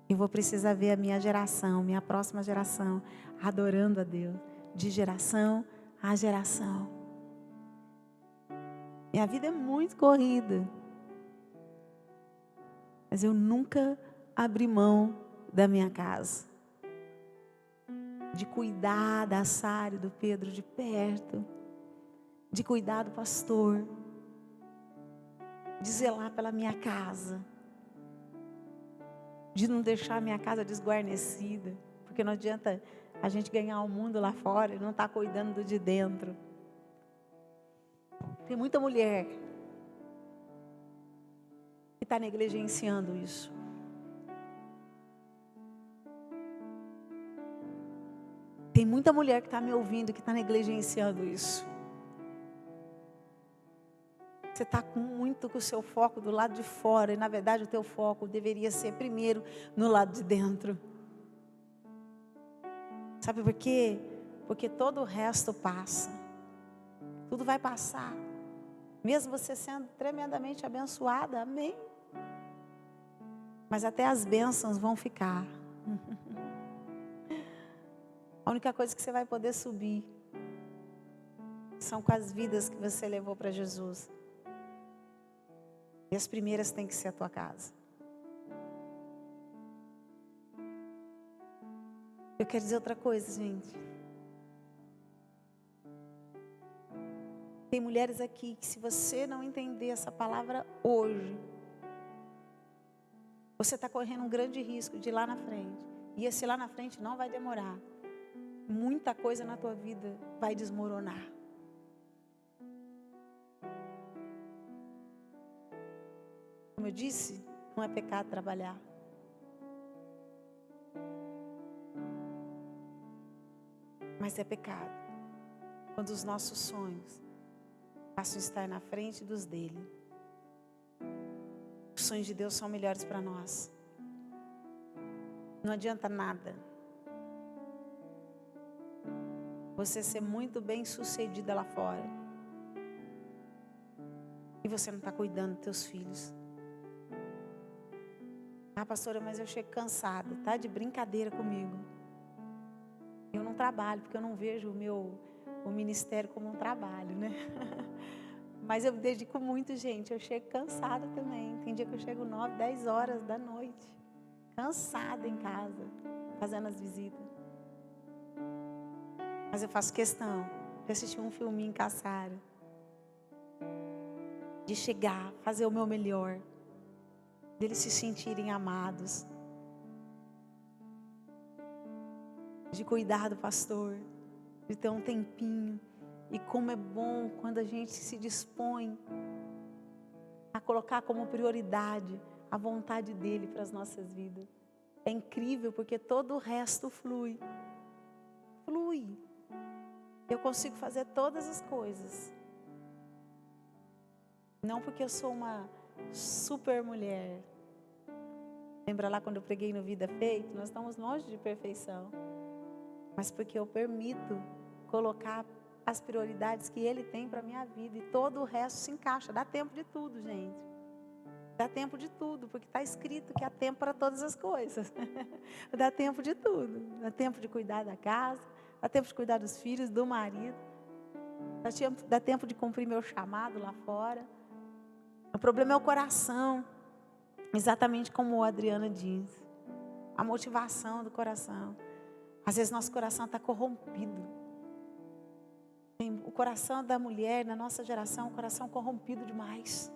eu vou precisar ver a minha geração, minha próxima geração, adorando a Deus, de geração a geração. Minha vida é muito corrida, mas eu nunca abri mão da minha casa, de cuidar da Sara e do Pedro de perto, de cuidar do pastor, de zelar pela minha casa, de não deixar a minha casa desguarnecida, porque não adianta a gente ganhar o mundo lá fora e não estar cuidando do de dentro. Tem muita mulher que está negligenciando isso. Tem muita mulher que está me ouvindo que está negligenciando isso. Você está com o seu foco do lado de fora e na verdade o teu foco deveria ser primeiro no lado de dentro. Sabe por quê? Porque todo o resto passa. Tudo vai passar. Mesmo você sendo tremendamente abençoada, amém. Mas até as bênçãos vão ficar. A única coisa que você vai poder subir são com as vidas que você levou para Jesus. E as primeiras têm que ser a tua casa. Eu quero dizer outra coisa, gente. Tem mulheres aqui que, se você não entender essa palavra hoje, você está correndo um grande risco de ir lá na frente. E esse lá na frente não vai demorar. Muita coisa na tua vida vai desmoronar. Como eu disse, não é pecado trabalhar. Mas é pecado quando os nossos sonhos passam a estar na frente dos dele. Os sonhos de Deus são melhores para nós. Não adianta nada você ser muito bem sucedida lá fora e você não está cuidando dos teus filhos. Ah, pastora, mas eu chego cansada, tá de brincadeira comigo. Eu não trabalho, porque eu não vejo o ministério como um trabalho, né? Mas eu me dedico muito, gente. Eu chego cansada também. Tem dia que eu chego 9, 10 horas da noite, cansada em casa, fazendo as visitas. Mas eu faço questão de assistir um filminho com a Sara, de chegar, fazer o meu melhor, deles se sentirem amados, de cuidar do pastor, de ter um tempinho. E como é bom quando a gente se dispõe a colocar como prioridade a vontade dele para as nossas vidas. É incrível porque todo o resto flui. Flui. Eu consigo fazer todas as coisas. Não porque eu sou uma super mulher. Lembra lá quando eu preguei no Vida Feita? Nós estamos longe de perfeição. Mas porque eu permito colocar as prioridades que Ele tem para a minha vida. E todo o resto se encaixa. Dá tempo de tudo, gente. Dá tempo de tudo. Porque está escrito que há tempo para todas as coisas. Dá tempo de tudo. Dá tempo de cuidar da casa. Dá tempo de cuidar dos filhos, do marido. Dá tempo de cumprir meu chamado lá fora. O problema é o coração. Exatamente como a Adriana diz. A motivação do coração. Às vezes nosso coração está corrompido. O coração da mulher na nossa geração é um coração corrompido demais.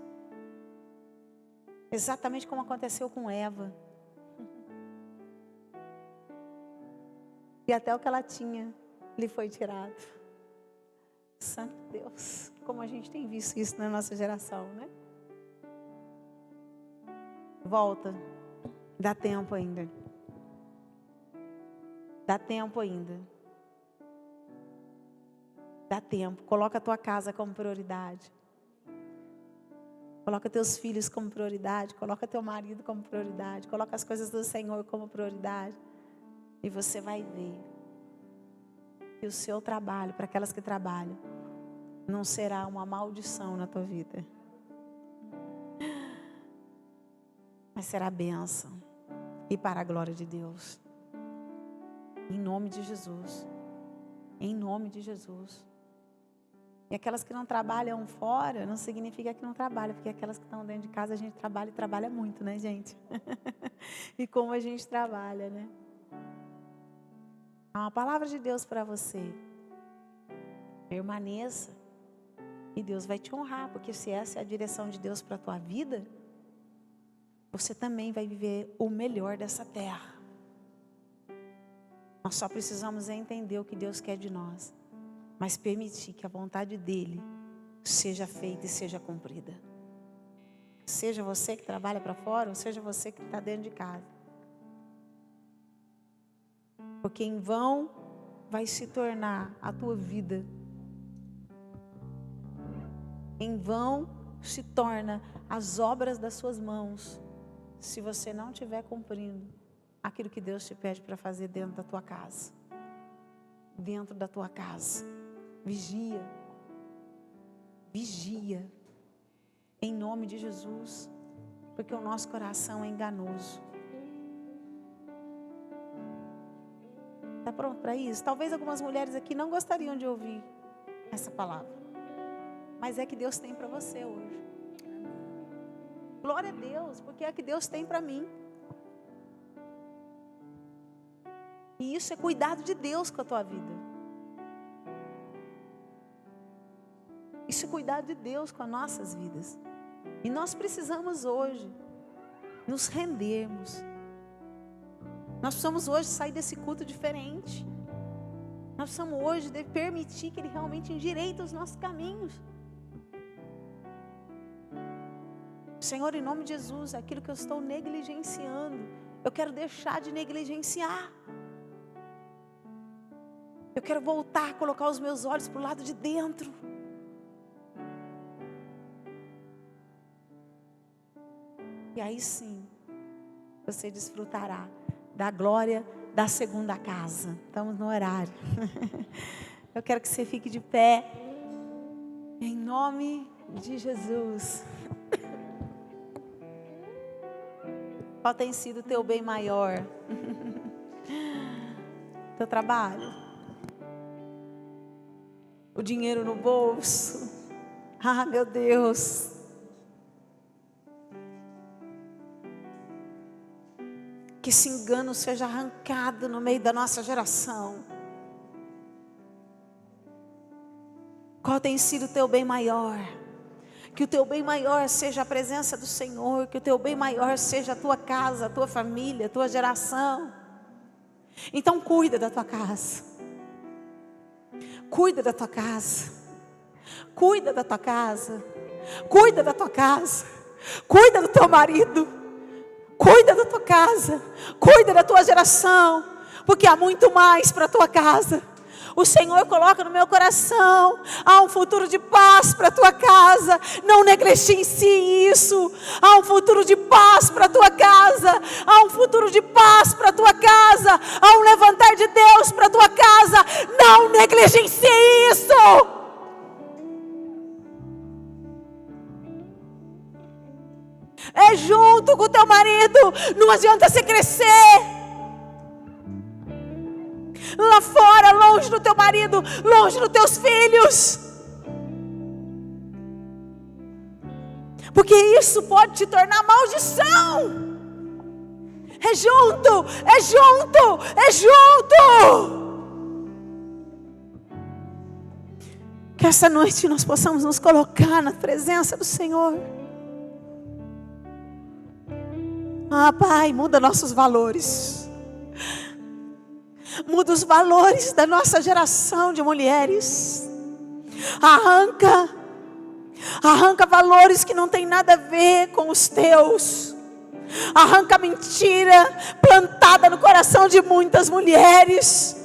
Exatamente como aconteceu com Eva. e até o que ela tinha lhe foi tirado. Santo Deus, como a gente tem visto isso na nossa geração, né? Volta, dá tempo ainda. Dá tempo ainda. Dá tempo. Coloca a tua casa como prioridade. Coloca teus filhos como prioridade. Coloca teu marido como prioridade. Coloca as coisas do Senhor como prioridade. E você vai ver que o seu trabalho, para aquelas que trabalham, não será uma maldição na tua vida, mas será bênção e para a glória de Deus. Em nome de Jesus. Em nome de Jesus. E aquelas que não trabalham fora, não significa que não trabalham, porque aquelas que estão dentro de casa, a gente trabalha e trabalha muito, né, gente? E como a gente trabalha, né? Há uma palavra de Deus para você. Permaneça. E Deus vai te honrar, porque se essa é a direção de Deus para a tua vida, você também vai viver o melhor dessa terra. Nós só precisamos entender o que Deus quer de nós, mas permitir que a vontade dEle seja feita e seja cumprida. Seja você que trabalha para fora, ou seja você que está dentro de casa. Porque em vão vai se tornar a tua vida. Em vão se torna as obras das suas mãos, se você não estiver cumprindo aquilo que Deus te pede para fazer dentro da tua casa. Dentro da tua casa. Vigia. Vigia. Em nome de Jesus. Porque o nosso coração é enganoso. Está pronto para isso? Talvez algumas mulheres aqui não gostariam de ouvir essa palavra. Mas é que Deus tem para você hoje. Glória a Deus, porque é que Deus tem para mim. E isso é cuidado de Deus com a tua vida. Isso é cuidado de Deus com as nossas vidas. E nós precisamos hoje nos rendermos. Nós precisamos hoje sair desse culto diferente. Nós precisamos hoje permitir que Ele realmente endireite os nossos caminhos. Senhor, em nome de Jesus, aquilo que eu estou negligenciando, eu quero deixar de negligenciar. Eu quero voltar a colocar os meus olhos para o lado de dentro. E aí sim, você desfrutará da glória da segunda casa. Estamos no horário. Eu quero que você fique de pé. Em nome de Jesus. Qual tem sido o teu bem maior? Teu trabalho? O dinheiro no bolso? Ah, meu Deus! Que esse engano seja arrancado no meio da nossa geração. Qual tem sido o teu bem maior? Que o teu bem maior seja a presença do Senhor. Que o teu bem maior seja a tua casa, a tua família, a tua geração. Então cuida da tua casa. Cuida da tua casa. Cuida da tua casa. Cuida da tua casa. Cuida do teu marido. Cuida da tua casa. Cuida da tua geração. Porque há muito mais para a tua casa. O Senhor coloca no meu coração. Há um futuro de paz para a tua casa. Não negligencie isso. Há um futuro de paz para a tua casa. Há um futuro de paz para a tua casa. Há um levantar de Deus para a tua casa. Não negligencie isso. É junto com o teu marido. Não adianta você crescer lá fora, longe do teu marido, longe dos teus filhos, porque isso pode te tornar maldição. É junto, é junto, é junto. Que essa noite nós possamos nos colocar na presença do Senhor. Ah, Pai, muda nossos valores. Muda os valores da nossa geração de mulheres. Arranca valores que não tem nada a ver com os teus. Arranca mentira plantada no coração de muitas mulheres.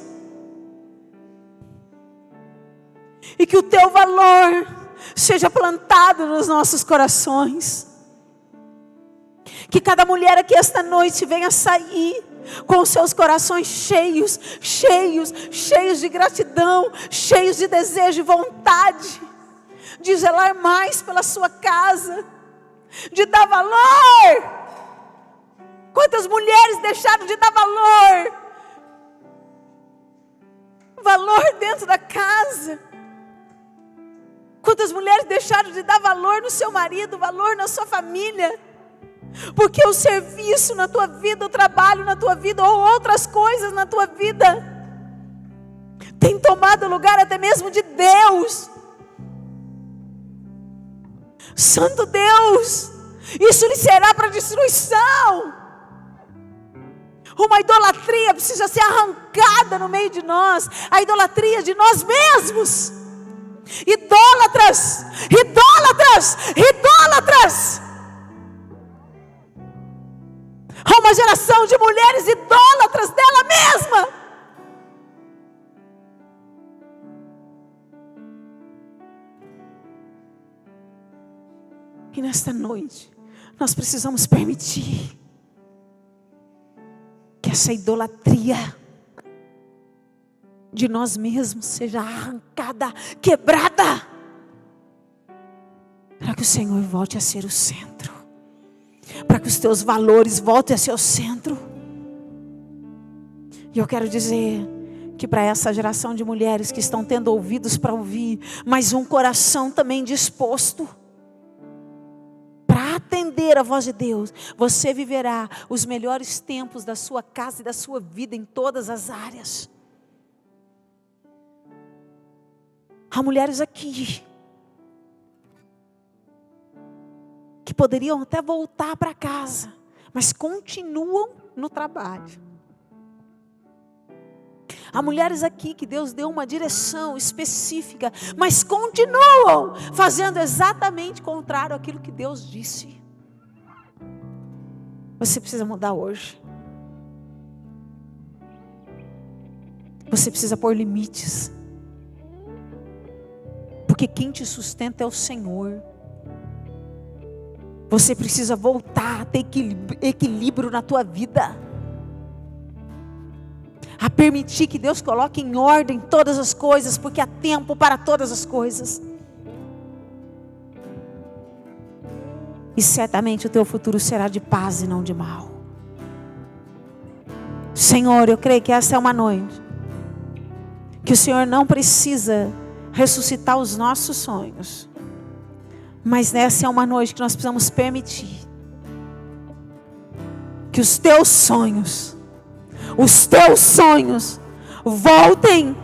E que o teu valor seja plantado nos nossos corações. Que cada mulher aqui esta noite venha sair com os seus corações cheios de gratidão, cheios de desejo e vontade de zelar mais pela sua casa, de dar valor. Quantas mulheres deixaram de dar valor dentro da casa? Quantas mulheres deixaram de dar valor no seu marido, valor na sua família? Porque o serviço na tua vida, o trabalho na tua vida, ou outras coisas na tua vida, tem tomado lugar até mesmo de Deus. Santo Deus, isso lhe será para destruição. Uma idolatria precisa ser arrancada no meio de nós. A idolatria de nós mesmos. Idólatras. Há uma geração de mulheres idólatras dela mesma. E nesta noite, nós precisamos permitir que essa idolatria de nós mesmos seja arrancada, quebrada, para que o Senhor volte a ser o centro, para que os teus valores voltem a ser o centro. E eu quero dizer que para essa geração de mulheres que estão tendo ouvidos para ouvir, mas um coração também disposto para atender a voz de Deus, você viverá os melhores tempos da sua casa e da sua vida em todas as áreas. Há mulheres aqui que poderiam até voltar para casa, mas continuam no trabalho. Há mulheres aqui que Deus deu uma direção específica, mas continuam fazendo exatamente contrário àquilo que Deus disse. Você precisa mudar hoje. Você precisa pôr limites. Porque quem te sustenta é o Senhor. Você precisa voltar a ter equilíbrio na tua vida. A permitir que Deus coloque em ordem todas as coisas, porque há tempo para todas as coisas. E certamente o teu futuro será de paz e não de mal. Senhor, eu creio que essa é uma noite que o Senhor não precisa ressuscitar os nossos sonhos, mas essa é uma noite que nós precisamos permitir que os teus sonhos voltem,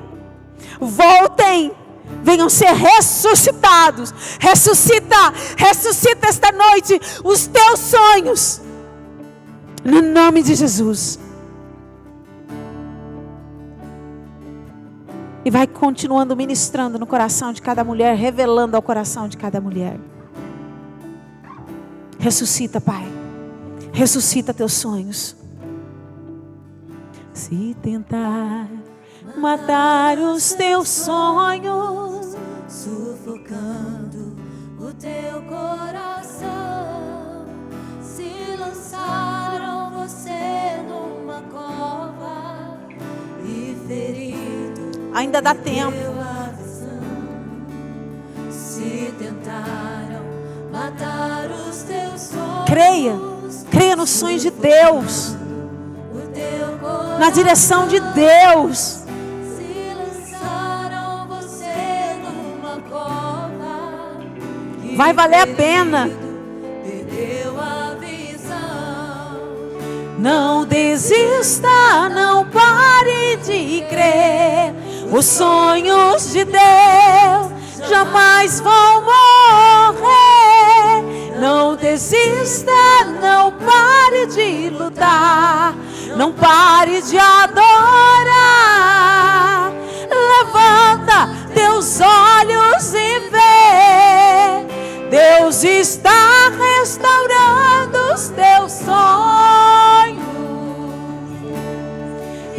venham ser ressuscitados. Ressuscita esta noite os teus sonhos, no nome de Jesus. E vai continuando ministrando no coração de cada mulher, revelando ao coração de cada mulher. Ressuscita, Pai. Ressuscita teus sonhos. Se tentar matar os teus sonhos, sufocando o teu coração, se lançaram você numa cova e ferido, ainda dá tempo. Se tentaram matar os teus sonhos, creia nos sonhos de Deus, na direção de Deus. se lançaram você numa cova, Vai valer a pena. perdeu a visão. Não desista, não pare de crer. Os sonhos de Deus jamais vão morrer. Não desista, não pare de lutar. Não pare de adorar.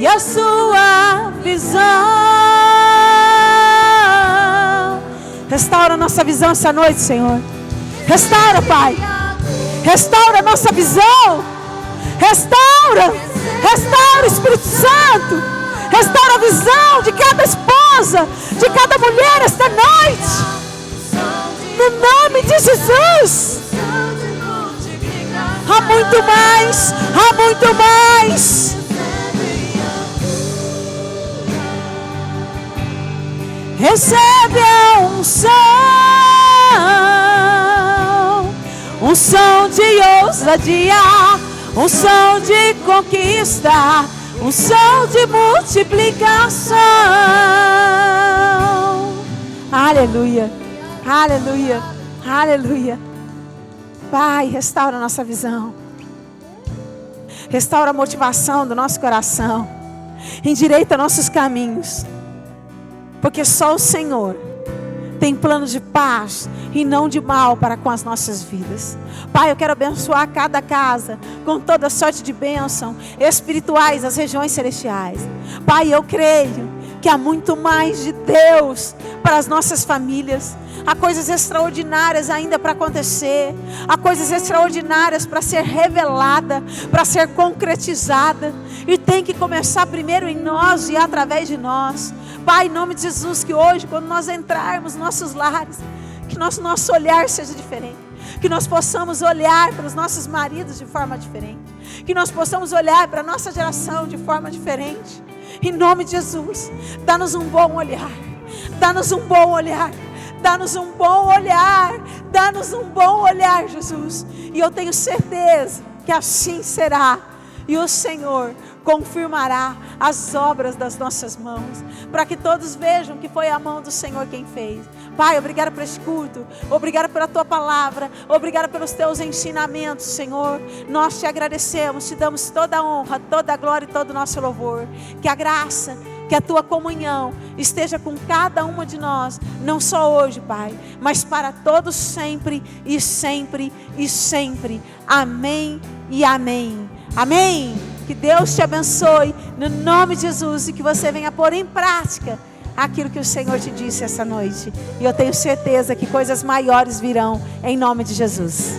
e a sua visão. Restaura a nossa visão essa noite, Senhor. Restaura, Pai. Restaura a nossa visão. Restaura. Restaura, Espírito Santo. Restaura a visão de cada esposa, de cada mulher esta noite. No nome de Jesus. Há muito mais. Há muito mais. Recebe a unção de ousadia, unção de conquista, unção de multiplicação. Aleluia, aleluia, aleluia. Pai, restaura a nossa visão, restaura a motivação do nosso coração, endireita nossos caminhos, porque só o Senhor tem plano de paz e não de mal para com as nossas vidas. Pai, eu quero abençoar cada casa com toda sorte de bênção espirituais das regiões celestiais. Pai, eu creio que há muito mais de Deus para as nossas famílias. Há coisas extraordinárias ainda para acontecer. Há coisas extraordinárias para ser revelada, para ser concretizada. E tem que começar primeiro em nós e através de nós. Pai, em nome de Jesus, que hoje, quando nós entrarmos nos nossos lares, que nosso olhar seja diferente. Que nós possamos olhar para os nossos maridos de forma diferente. Que nós possamos olhar para a nossa geração de forma diferente. Em nome de Jesus, dá-nos um bom olhar. Dá-nos um bom olhar. Dá-nos um bom olhar. Dá-nos um bom olhar, Jesus. E eu tenho certeza que assim será. E o Senhor confirmará as obras das nossas mãos, para que todos vejam que foi a mão do Senhor quem fez. Pai, obrigado por este culto, obrigado pela tua palavra, obrigado pelos teus ensinamentos, Senhor. Nós te agradecemos, te damos toda a honra, toda a glória e todo o nosso louvor. Que a graça, que a tua comunhão esteja com cada uma de nós, não só hoje, Pai, mas para todos sempre e sempre e sempre. Amém e amém. Amém. Que Deus te abençoe no nome de Jesus e que você venha pôr em prática aquilo que o Senhor te disse essa noite. E eu tenho certeza que coisas maiores virão em nome de Jesus.